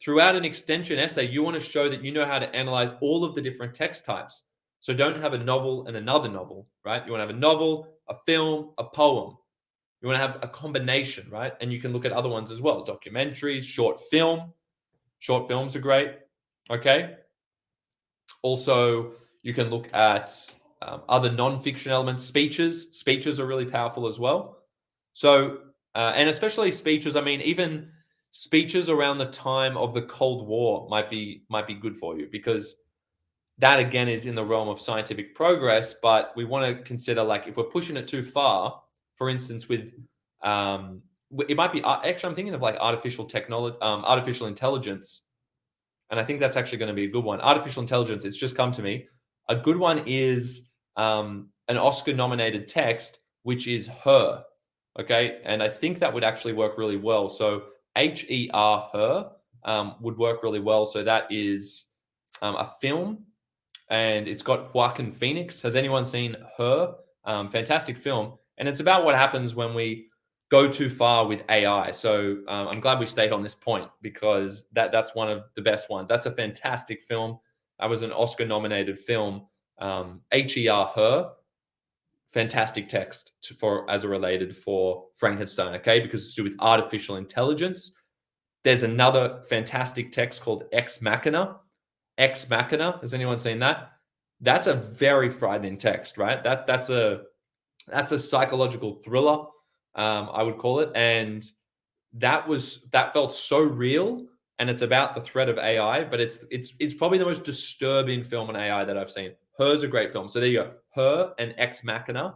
Throughout an extension essay, you want to show that you know how to analyze all of the different text types. So don't have a novel and another novel, right? You want to have a novel, a film, a poem. You want to have a combination, right? And you can look at other ones as well. Documentaries, short film. Short films are great, okay? Also, you can look at other non-fiction elements. Speeches are really powerful as well. So, and especially speeches, even speeches around the time of the Cold War might be good for you, because that again is in the realm of scientific progress, but we want to consider, like, if we're pushing it too far, for instance, with, it might be, actually, I'm thinking of like artificial intelligence. And I think that's actually going to be a good one. Artificial intelligence, it's just come to me. A good one is an Oscar-nominated text, which is Her. Okay, and I think that would actually work really well. So Her would work really well. So that is a film, and it's got Joaquin Phoenix. Has anyone seen Her? Fantastic film, and it's about what happens when we go too far with AI. So I'm glad we stayed on this point because that's one of the best ones. That's a fantastic film. That was an Oscar-nominated film. Her, fantastic text for as a related for Frankenstein. Okay, because it's to do with artificial intelligence. There's another fantastic text called Ex Machina. Ex Machina. Has anyone seen that? That's a very frightening text, right? That's a psychological thriller, I would call it, and that felt so real. And it's about the threat of AI, but it's probably the most disturbing film on AI that I've seen. Her's a great film. So there you go. Her and Ex Machina,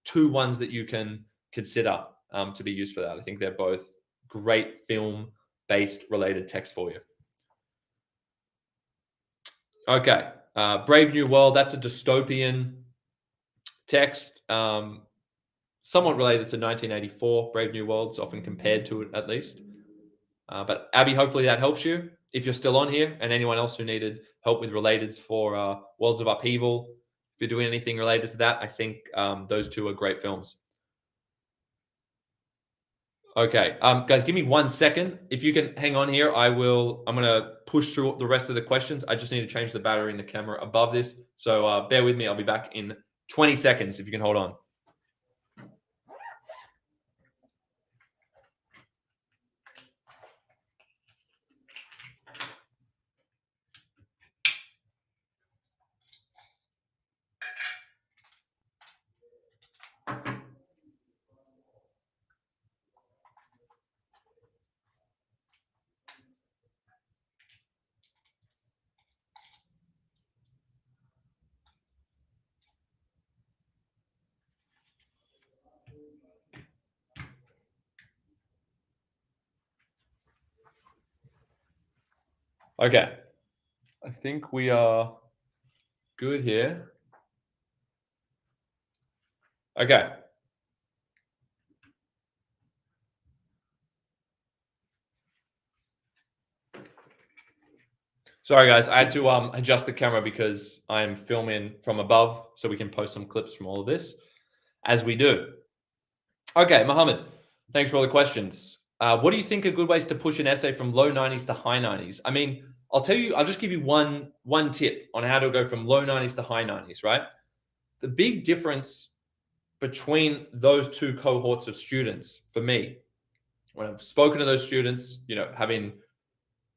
two ones that you can consider to be used for that. I think they're both great film-based related text for you. Okay. Brave New World, that's a dystopian text, somewhat related to 1984. Brave New World's often compared to it, at least. But Abby, hopefully that helps you. If you're still on here, and anyone else who needed help with relateds for Worlds of Upheaval, if you're doing anything related to that, I think those two are great films. Okay, guys, give me 1 second. If you can hang on here, I'm going to push through the rest of the questions. I just need to change the battery in the camera above this. So bear with me. I'll be back in 20 seconds if you can hold on. Okay, I think we are good here. Okay. Sorry, guys. I had to adjust the camera because I'm filming from above so we can post some clips from all of this as we do. Okay, Mohammed, thanks for all the questions. What do you think are good ways to push an essay from low 90s to high 90s? I mean, I'll just give you one tip on how to go from low 90s to high 90s, right? The big difference between those two cohorts of students for me, when I've spoken to those students, having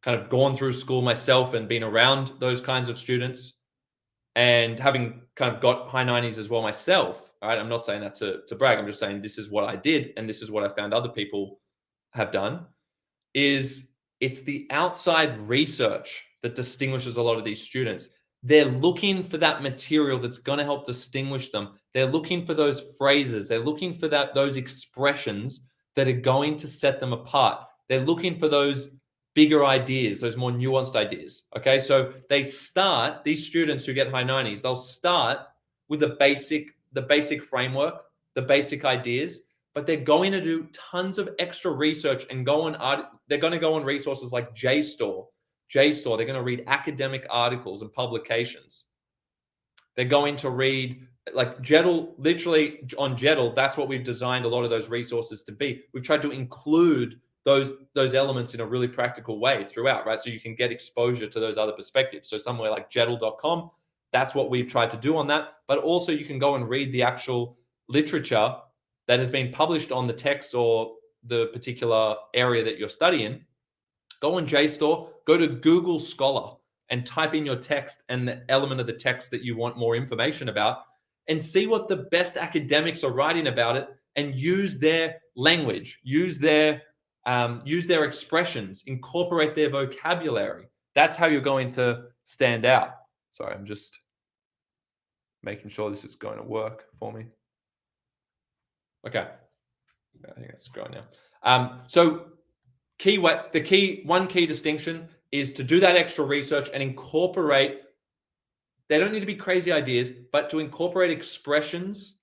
kind of gone through school myself and been around those kinds of students and having kind of got high 90s as well myself, right? I'm not saying that to brag. I'm just saying this is what I did and this is what I found other people have done, is it's the outside research that distinguishes a lot of these students. They're looking for that material that's going to help distinguish them. They're looking for those phrases. They're looking for those expressions that are going to set them apart. They're looking for those bigger ideas, those more nuanced ideas. Okay, so these students who get high 90s, they'll start with the basic framework, the basic ideas, but they're going to do tons of extra research and they're going to go on resources like JSTOR. They're going to read academic articles and publications. They're going to read like JEDL, literally on JEDL, that's what we've designed a lot of those resources to be. We've tried to include those elements in a really practical way throughout, right? So you can get exposure to those other perspectives. So somewhere like jedl.com, that's what we've tried to do on that. But also you can go and read the actual literature that has been published on the text or the particular area that you're studying. Go on JSTOR, go to Google Scholar and type in your text and the element of the text that you want more information about and see what the best academics are writing about it and use their language, use their expressions, incorporate their vocabulary. That's how you're going to stand out. Sorry, I'm just making sure this is going to work for me. Okay. I think that's going now. So one key distinction is to do that extra research and incorporate They don't need to be crazy ideas, but to incorporate expressions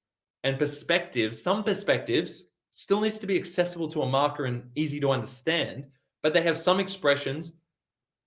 and perspectives, some perspectives still needs to be accessible to a marker and easy to understand, but they have some expressions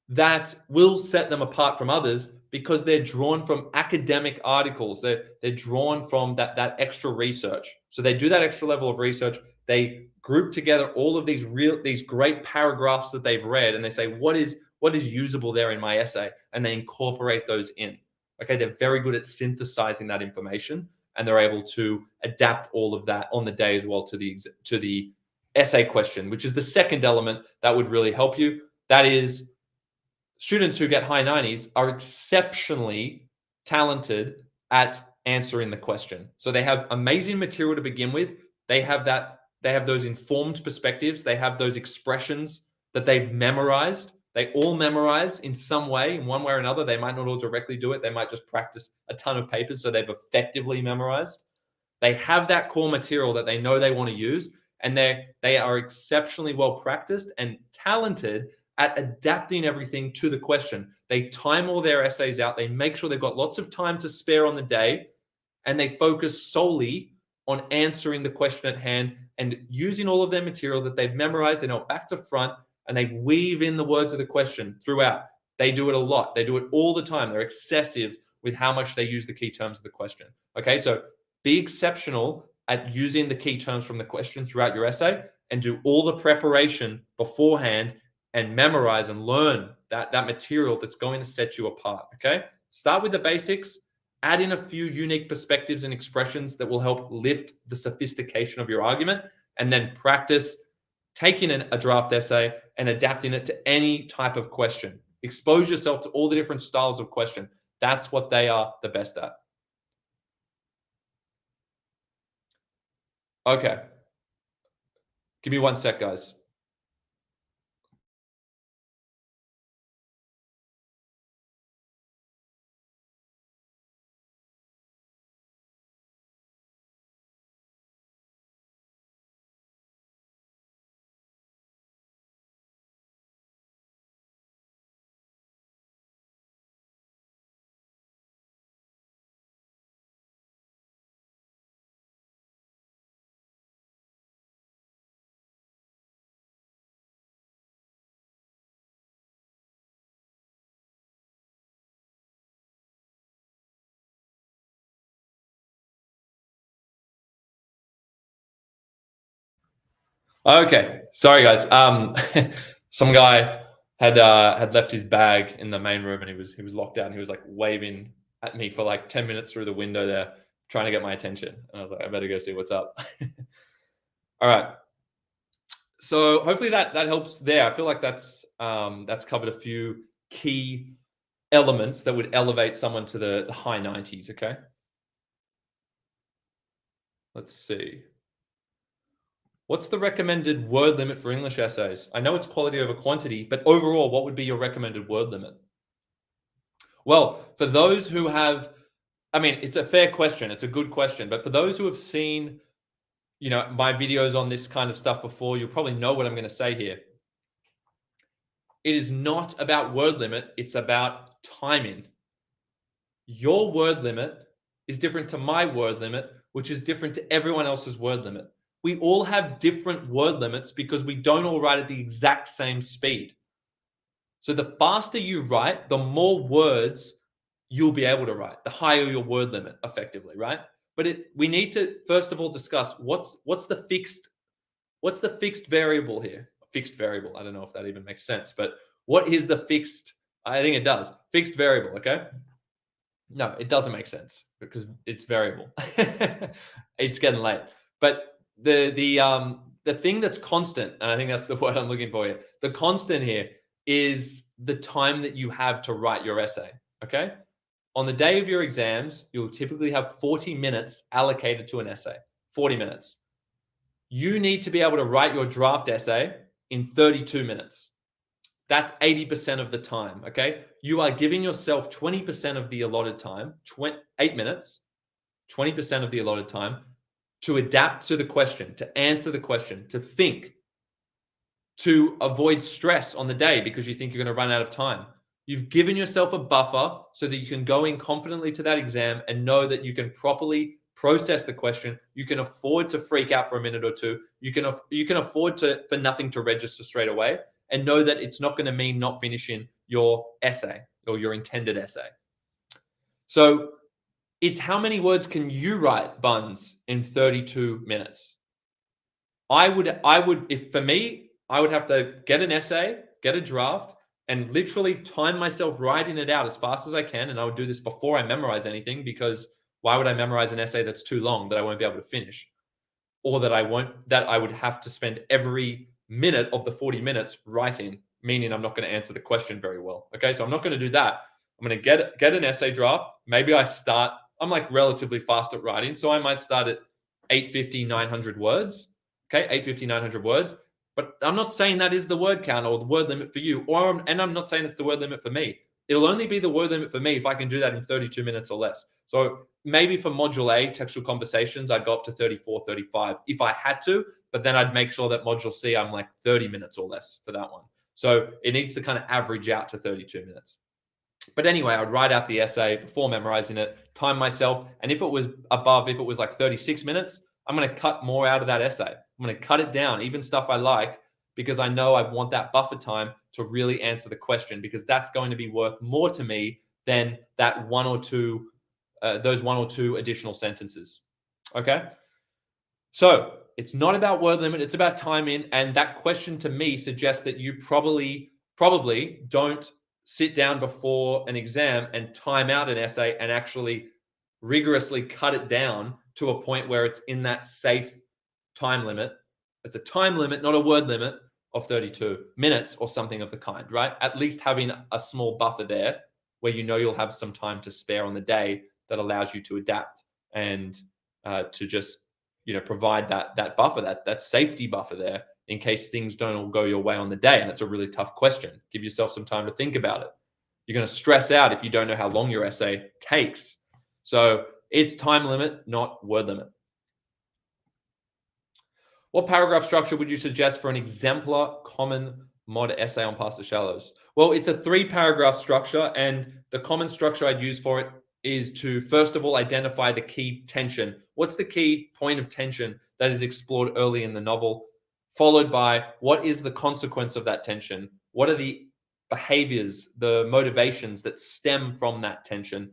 that will set them apart from others because they're drawn from academic articles. They're drawn from that extra research. So they do that extra level of research. They group together all of these great paragraphs that they've read, and they say, what is usable there in my essay? And they incorporate those in. Okay, they're very good at synthesizing that information, and they're able to adapt all of that on the day as well to the essay question, which is the second element that would really help you. That is, students who get high 90s are exceptionally talented at answering the question. So they have amazing material to begin with. They have those informed perspectives. They have those expressions that they've memorized. They all memorize in some way, in one way or another. They might not all directly do it. They might just practice a ton of papers, so they've effectively memorized. They have that core material that they know they want to use, and they are exceptionally well practiced and talented at adapting everything to the question. They time all their essays out. They make sure they've got lots of time to spare on the day, and they focus solely on answering the question at hand and using all of their material that they've memorized. They know it back to front, and they weave in the words of the question throughout. They do it a lot. They do it all the time. They're excessive with how much they use the key terms of the question. Okay, so be exceptional at using the key terms from the question throughout your essay, and do all the preparation beforehand and memorize and learn that material that's going to set you apart. Okay, start with the basics, add in a few unique perspectives and expressions that will help lift the sophistication of your argument, and then practice taking a draft essay and adapting it to any type of question. Expose yourself to all the different styles of question. That's what they are the best at. Okay, give me 1 sec, guys. Okay, sorry guys. Some guy had left his bag in the main room, and he was locked out, and he was like waving at me for like 10 minutes through the window there, trying to get my attention. And I was like, I better go see what's up. All right. So hopefully that helps there. I feel like that's covered a few key elements that would elevate someone to the high 90s. Okay. Let's see. What's the recommended word limit for English essays? I know it's quality over quantity, but overall, what would be your recommended word limit? Well, for those who have, I mean, it's a fair question. It's a good question. But for those who have seen, my videos on this kind of stuff before, you'll probably know what I'm going to say here. It is not about word limit. It's about timing. Your word limit is different to my word limit, which is different to everyone else's word limit. We all have different word limits because we don't all write at the exact same speed. So the faster you write, the more words you'll be able to write, the higher your word limit effectively, right? But we need to first of all discuss what's the fixed variable here? Fixed variable. I don't know if that even makes sense, but what is the fixed? I think it does. Fixed variable, okay? No, it doesn't make sense because it's variable. It's getting late. But the thing that's constant, and I think that's the word I'm looking for here. The constant here is the time that you have to write your essay. Okay. On the day of your exams, you'll typically have 40 minutes allocated to an essay. 40 minutes. You need to be able to write your draft essay in 32 minutes. That's 80% of the time. Okay. You are giving yourself 20% of the allotted time, 8 minutes, 20% of the allotted time to adapt to the question, to answer the question, to think, to avoid stress on the day because you think you're going to run out of time. You've given yourself a buffer so that you can go in confidently to that exam and know that you can properly process the question. You can afford to freak out for a minute or two. You can afford for nothing to register straight away, and know that it's not going to mean not finishing your essay or your intended essay. So it's how many words can you write, Buns, in 32 minutes? I would, if for me, I would have to get an essay, get a draft, and literally time myself writing it out as fast as I can. And I would do this before I memorize anything, because why would I memorize an essay that's too long that I won't be able to finish? Or that I would have to spend every minute of the 40 minutes writing, meaning I'm not going to answer the question very well. Okay, so I'm not going to do that. I'm going to get an essay draft. Maybe I'm like relatively fast at writing, so I might start at 850, 900 words. Okay, 850, 900 words. But I'm not saying that is the word count or the word limit for you, and I'm not saying it's the word limit for me. It'll only be the word limit for me if I can do that in 32 minutes or less. So maybe for Module A, textual conversations, I'd go up to 34, 35 if I had to, but then I'd make sure that Module C, I'm like 30 minutes or less for that one. So it needs to kind of average out to 32 minutes. But anyway, I would write out the essay before memorizing it, time myself. And if it was like 36 minutes, I'm going to cut more out of that essay. I'm going to cut it down, even stuff I like, because I know I want that buffer time to really answer the question, because that's going to be worth more to me than those one or two additional sentences. Okay. So it's not about word limit. It's about timing. And that question to me suggests that you probably don't sit down before an exam and time out an essay and actually rigorously cut it down to a point where it's in that safe time limit. It's a time limit, not a word limit of 32 minutes or something of the kind, right? At least having a small buffer there where you know you'll have some time to spare on the day that allows you to adapt and to just, provide that buffer, that safety buffer there in case things don't all go your way on the day. And it's a really tough question. Give yourself some time to think about it. You're going to stress out if you don't know how long your essay takes. So it's time limit, not word limit. What paragraph structure would you suggest for an exemplar common mod essay on past the shallows? Well, it's a 3-paragraph structure, and the common structure I'd use for it is to, first of all, identify the key tension. What's the key point of tension that is explored early in the novel? Followed by, what is the consequence of that tension? What are the behaviors, the motivations that stem from that tension?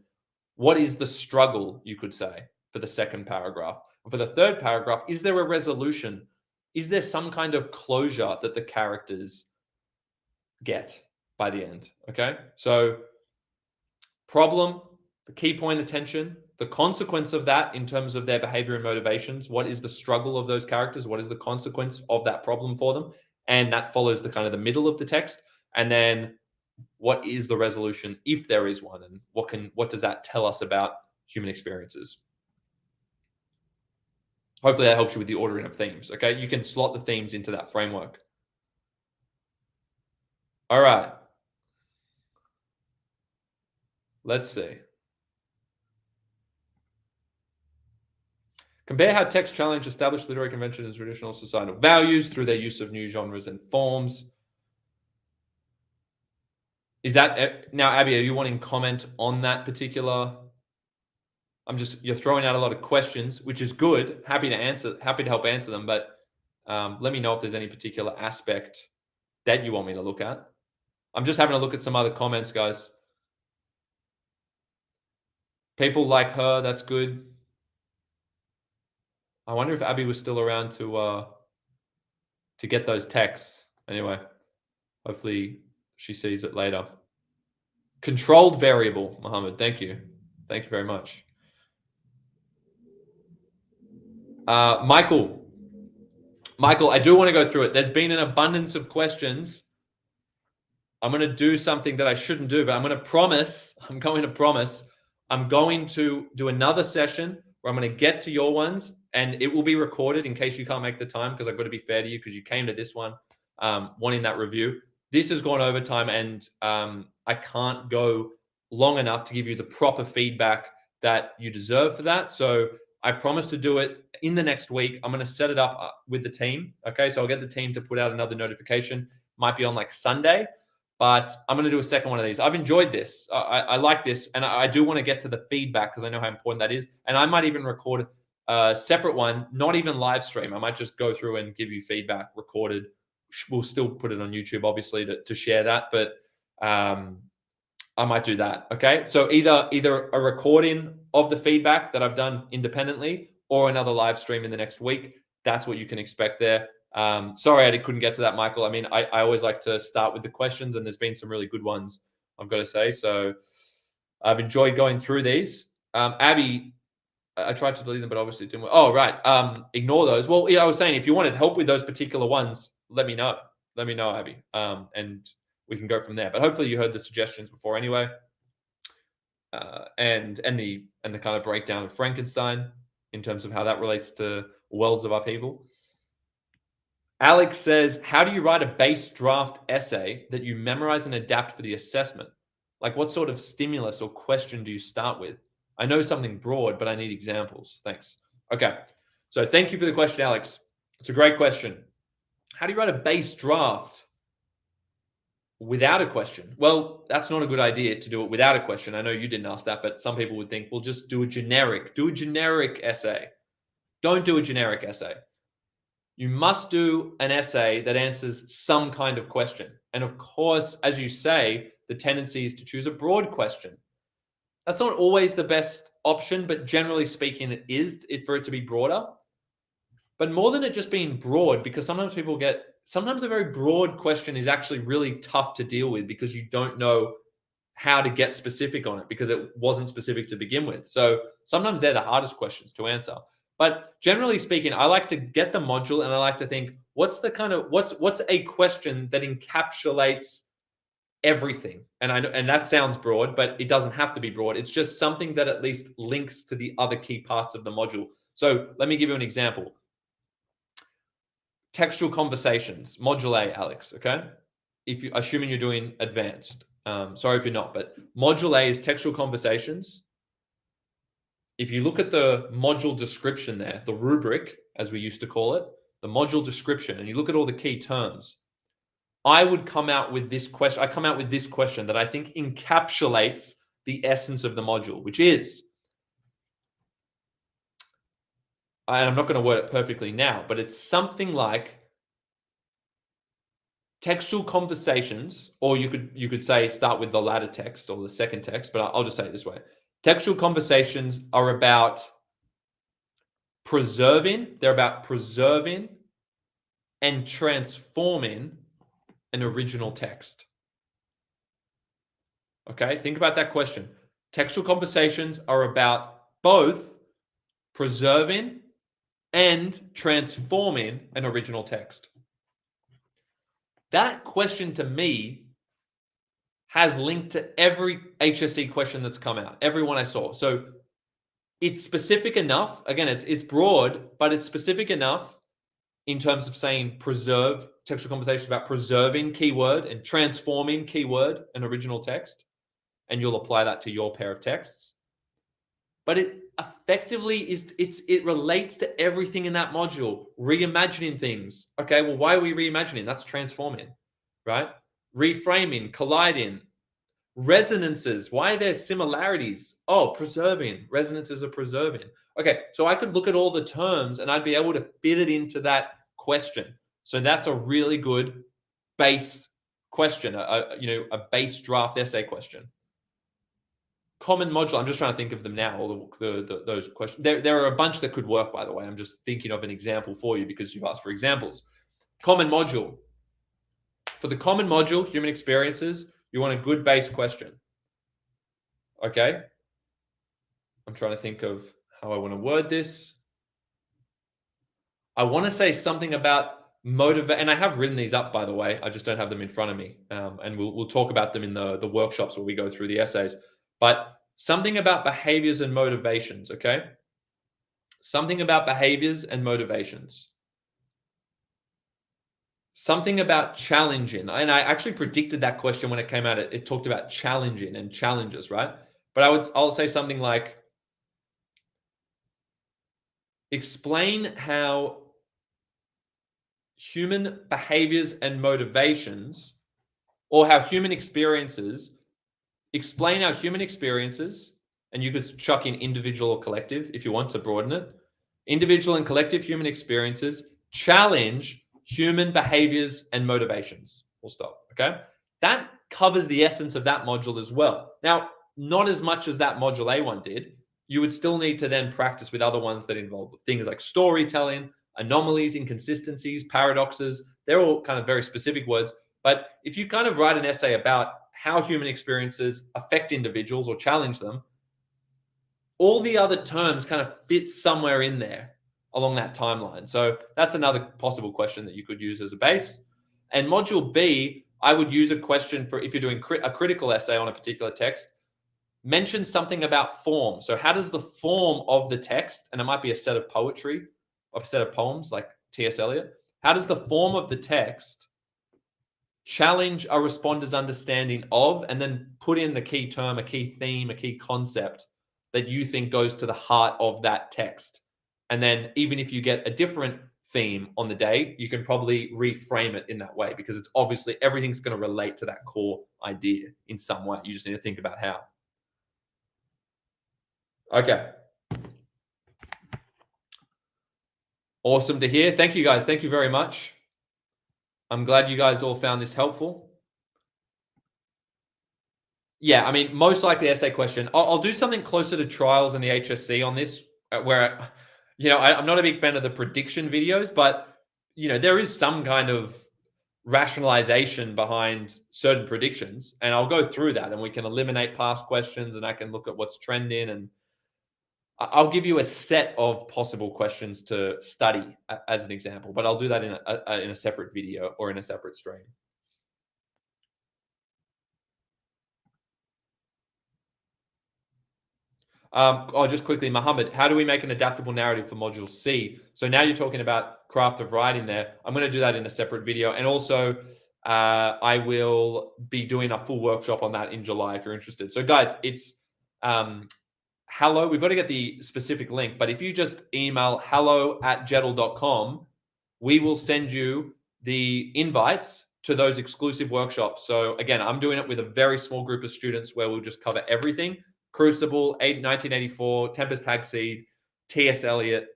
What is the struggle, you could say, for the second paragraph? And for the third paragraph, is there a resolution? Is there some kind of closure that the characters get by the end? Okay, so problem, the key point of tension, the consequence of that in terms of their behavior and motivations. What is the struggle of those characters? What is the consequence of that problem for them? And that follows the kind of the middle of the text. And then what is the resolution, if there is one? And what does that tell us about human experiences? Hopefully that helps you with the ordering of themes. Okay, you can slot the themes into that framework. All right. Let's see. Compare how text challenge established literary conventions and traditional societal values through their use of new genres and forms. Is that now, Abby? Are you wanting comment on that particular? You're throwing out a lot of questions, which is good. Happy to help answer them. But let me know if there's any particular aspect that you want me to look at. I'm just having a look at some other comments, guys. People like her, that's good. I wonder if Abby was still around to get those texts. Anyway, hopefully she sees it later. Controlled variable, Mohammed. Thank you. Thank you very much. Michael, I do want to go through it. There's been an abundance of questions. I'm going to do something that I shouldn't do, but I'm going to promise I'm going to do another session where I'm going to get to your ones, and it will be recorded in case you can't make the time, because I've got to be fair to you because you came to this one wanting that review. This has gone over time, and I can't go long enough to give you the proper feedback that you deserve for that. So I promise to do it in the next week. I'm going to set it up with the team. Okay, so I'll get the team to put out another notification. Might be on like Sunday, but I'm going to do a second one of these. I've enjoyed this. I like this, and I do want to get to the feedback because I know how important that is. And I might even record a separate one, not even live stream. I might just go through and give you feedback recorded. We'll still put it on YouTube, obviously, to share that, but I might do that. Okay, so either a recording of the feedback that I've done independently or another live stream in the next week. That's what you can expect there. Sorry, I couldn't get to that, Michael. I mean, I always like to start with the questions, and there's been some really good ones, I've got to say. So I've enjoyed going through these. Abby, I tried to delete them, but obviously it didn't work. Oh, right. Ignore those. Well, yeah, I was saying if you wanted help with those particular ones, let me know. Let me know, Abby, and we can go from there. But hopefully you heard the suggestions before anyway, and the kind of breakdown of Frankenstein in terms of how that relates to worlds of upheaval. Alex says, how do you write a base draft essay that you memorize and adapt for the assessment? Like, what sort of stimulus or question do you start with? I know something broad, but I need examples. Thanks. Okay. So thank you for the question, Alex. It's a great question. How do you write a base draft without a question? Well, that's not a good idea to do it without a question. I know you didn't ask that, but some people would think, well, just do a generic essay. Don't do a generic essay. You must do an essay that answers some kind of question. And of course, as you say, the tendency is to choose a broad question. That's not always the best option, but generally speaking, it is for it to be broader. But more than it just being broad, because sometimes a very broad question is actually really tough to deal with because you don't know how to get specific on it because it wasn't specific to begin with. So sometimes they're the hardest questions to answer. But generally speaking, I like to get the module and I like to think, what's a question that encapsulates everything? And that sounds broad, but it doesn't have to be broad. It's just something that at least links to the other key parts of the module. So let me give you an example. Textual conversations, module A, Alex, okay? Assuming you're doing advanced. Sorry if you're not, but module A is textual conversations. If you look at the module description there, the rubric, as we used to call it, the module description, and you look at all the key terms, I would come out with this question. I come out with this question that I think encapsulates the essence of the module, which is, and I'm not going to word it perfectly now, but it's something like textual conversations, or you could say start with the latter text or the second text, but I'll just say it this way. Textual conversations are about preserving and transforming an original text. Okay, think about that question. Textual conversations are about both preserving and transforming an original text. That question to me has linked to every HSC question that's come out, every one I saw. So it's specific enough. Again, it's broad, but it's specific enough in terms of saying preserve, textual conversations about preserving keyword and transforming keyword an original text. And you'll apply that to your pair of texts. But it effectively it relates to everything in that module. Reimagining things. Okay, well, why are we reimagining? That's transforming, right? Reframing, colliding, resonances. Why are there similarities? Oh, preserving. Resonances are preserving. Okay, so I could look at all the terms and I'd be able to fit it into that question. So that's a really good base question, a base draft essay question. Common module. I'm just trying to think of them now. All those questions. There are a bunch that could work, by the way. I'm just thinking of an example for you because you've asked for examples. Common module. For the common module, human experiences, you want a good base question. Okay. I'm trying to think of how I want to word this. I want to say something about motivate, and I have written these up, by the way. I just don't have them in front of me, and we'll talk about them in the workshops where we go through the essays. But something about behaviors and motivations, okay? Something about behaviors and motivations. Something about challenging. And I actually predicted that question when it came out. It talked about challenging and challenges, right? But I'll say something like, explain how human behaviors and motivations or how human experiences, explain how human experiences, and you could chuck in individual or collective if you want to broaden it. Individual and collective human experiences challenge human behaviors and motivations. We'll stop. Okay. That covers the essence of that module as well. Now, not as much as that module A1 did. You would still need to then practice with other ones that involve things like storytelling, anomalies, inconsistencies, paradoxes. They're all kind of very specific words. But if you kind of write an essay about how human experiences affect individuals or challenge them, all the other terms kind of fit somewhere in there along that timeline. So that's another possible question that you could use as a base. And module B, I would use a question for if you're doing a critical essay on a particular text, mention something about form. So how does the form of the text, and it might be a set of poetry or a set of poems like T.S. Eliot, how does the form of the text challenge a responder's understanding of, and then put in the key term, a key theme, a key concept that you think goes to the heart of that text. And then even if you get a different theme on the day, you can probably reframe it in that way, because it's obviously everything's going to relate to that core idea in some way. You just need to think about how. Okay. Awesome to hear. Thank you guys. Thank you very much. I'm glad you guys all found this helpful. Yeah, I mean, most likely essay question. I'll do something closer to trials and the HSC on this, where, I'm not a big fan of the prediction videos, but, there is some kind of rationalization behind certain predictions. And I'll go through that and we can eliminate past questions and I can look at what's trending, and I'll give you a set of possible questions to study as an example, but I'll do that in a separate video or in a separate stream. Just quickly, Mohammed, how do we make an adaptable narrative for Module C? So now you're talking about craft of writing there. I'm going to do that in a separate video. And also, I will be doing a full workshop on that in July if you're interested. So guys, it's hello. We've got to get the specific link, but if you just email hello@jettle.com, we will send you the invites to those exclusive workshops. So again, I'm doing it with a very small group of students where we'll just cover everything. Crucible, 1984, Tempest Hagseed, T.S. Eliot,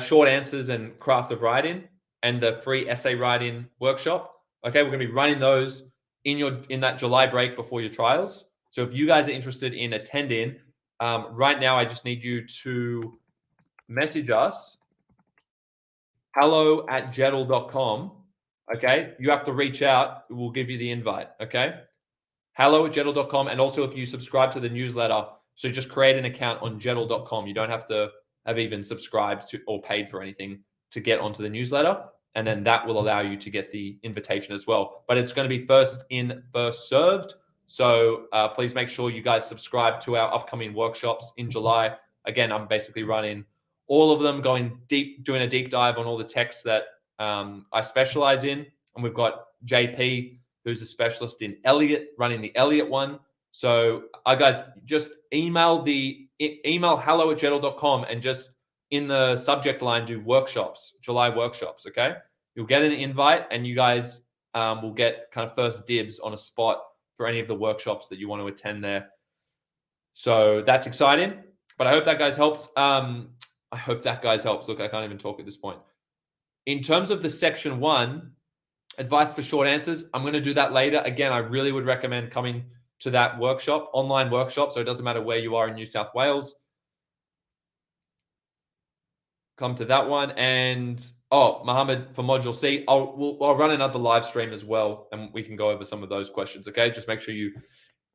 short answers and craft of writing, and the free essay writing workshop. Okay, we're going to be running those in that July break before your trials. So if you guys are interested in attending, right now I just need you to message us, hello@jettle.com. Okay, you have to reach out. We'll give you the invite. Okay. hello@jettle.com. And also if you subscribe to the newsletter, so just create an account on jettle.com. You don't have to have even subscribed to or paid for anything to get onto the newsletter. And then that will allow you to get the invitation as well. But it's going to be first in, first served. So please make sure you guys subscribe to our upcoming workshops in July. Again, I'm basically running all of them, going deep, doing a deep dive on all the texts that I specialize in. And we've got JP, who's a specialist in Eliot, running the Eliot one. So guys, just email hello@jettle.com and just in the subject line do workshops, July workshops. Okay, you'll get an invite and you guys will get kind of first dibs on a spot for any of the workshops that you want to attend there. So that's exciting. But I hope that guys helps. Look, I can't even talk at this point. In terms of the section 1, advice for short answers, I'm going to do that later. Again, I really would recommend coming to that workshop, online workshop. So it doesn't matter where you are in New South Wales. Come to that one. And Mohammed, for Module C, I'll run another live stream as well, and we can go over some of those questions. Okay, just make sure you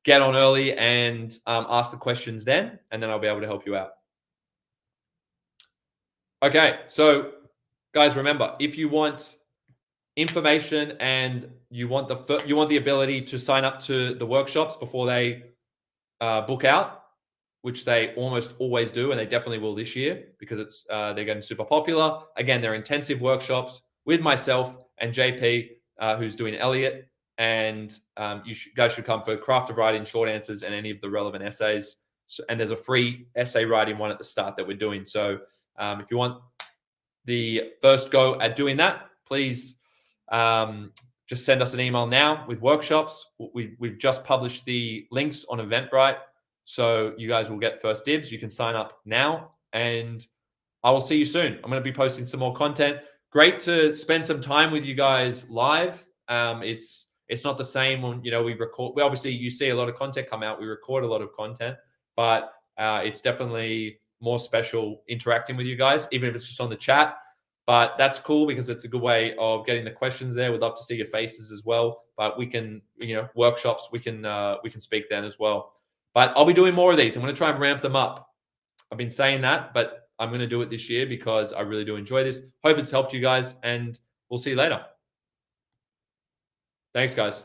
get on early and ask the questions then, and then I'll be able to help you out. Okay, so guys, remember, if you want information and you want the ability to sign up to the workshops before they book out, which they almost always do, and they definitely will this year because they're getting super popular. Again, they're intensive workshops with myself and JP, who's doing Eliot, and you guys should come for craft of writing, short answers, and any of the relevant essays. And there's a free essay writing one at the start that we're doing. So if you want the first go at doing that, please just send us an email now with workshops. We've just published the links on Eventbrite, so you guys will get first dibs. You can sign up now, and I will see you soon. I'm going to be posting some more content. Great to spend some time with you guys live. It's not the same when we record. We obviously, you see a lot of content come out. We record a lot of content, but it's definitely more special interacting with you guys, even if it's just on the chat. But that's cool because it's a good way of getting the questions there. We'd love to see your faces as well. But we can, workshops, we can speak then as well. But I'll be doing more of these. I'm going to try and ramp them up. I've been saying that, but I'm going to do it this year because I really do enjoy this. Hope it's helped you guys, and we'll see you later. Thanks, guys.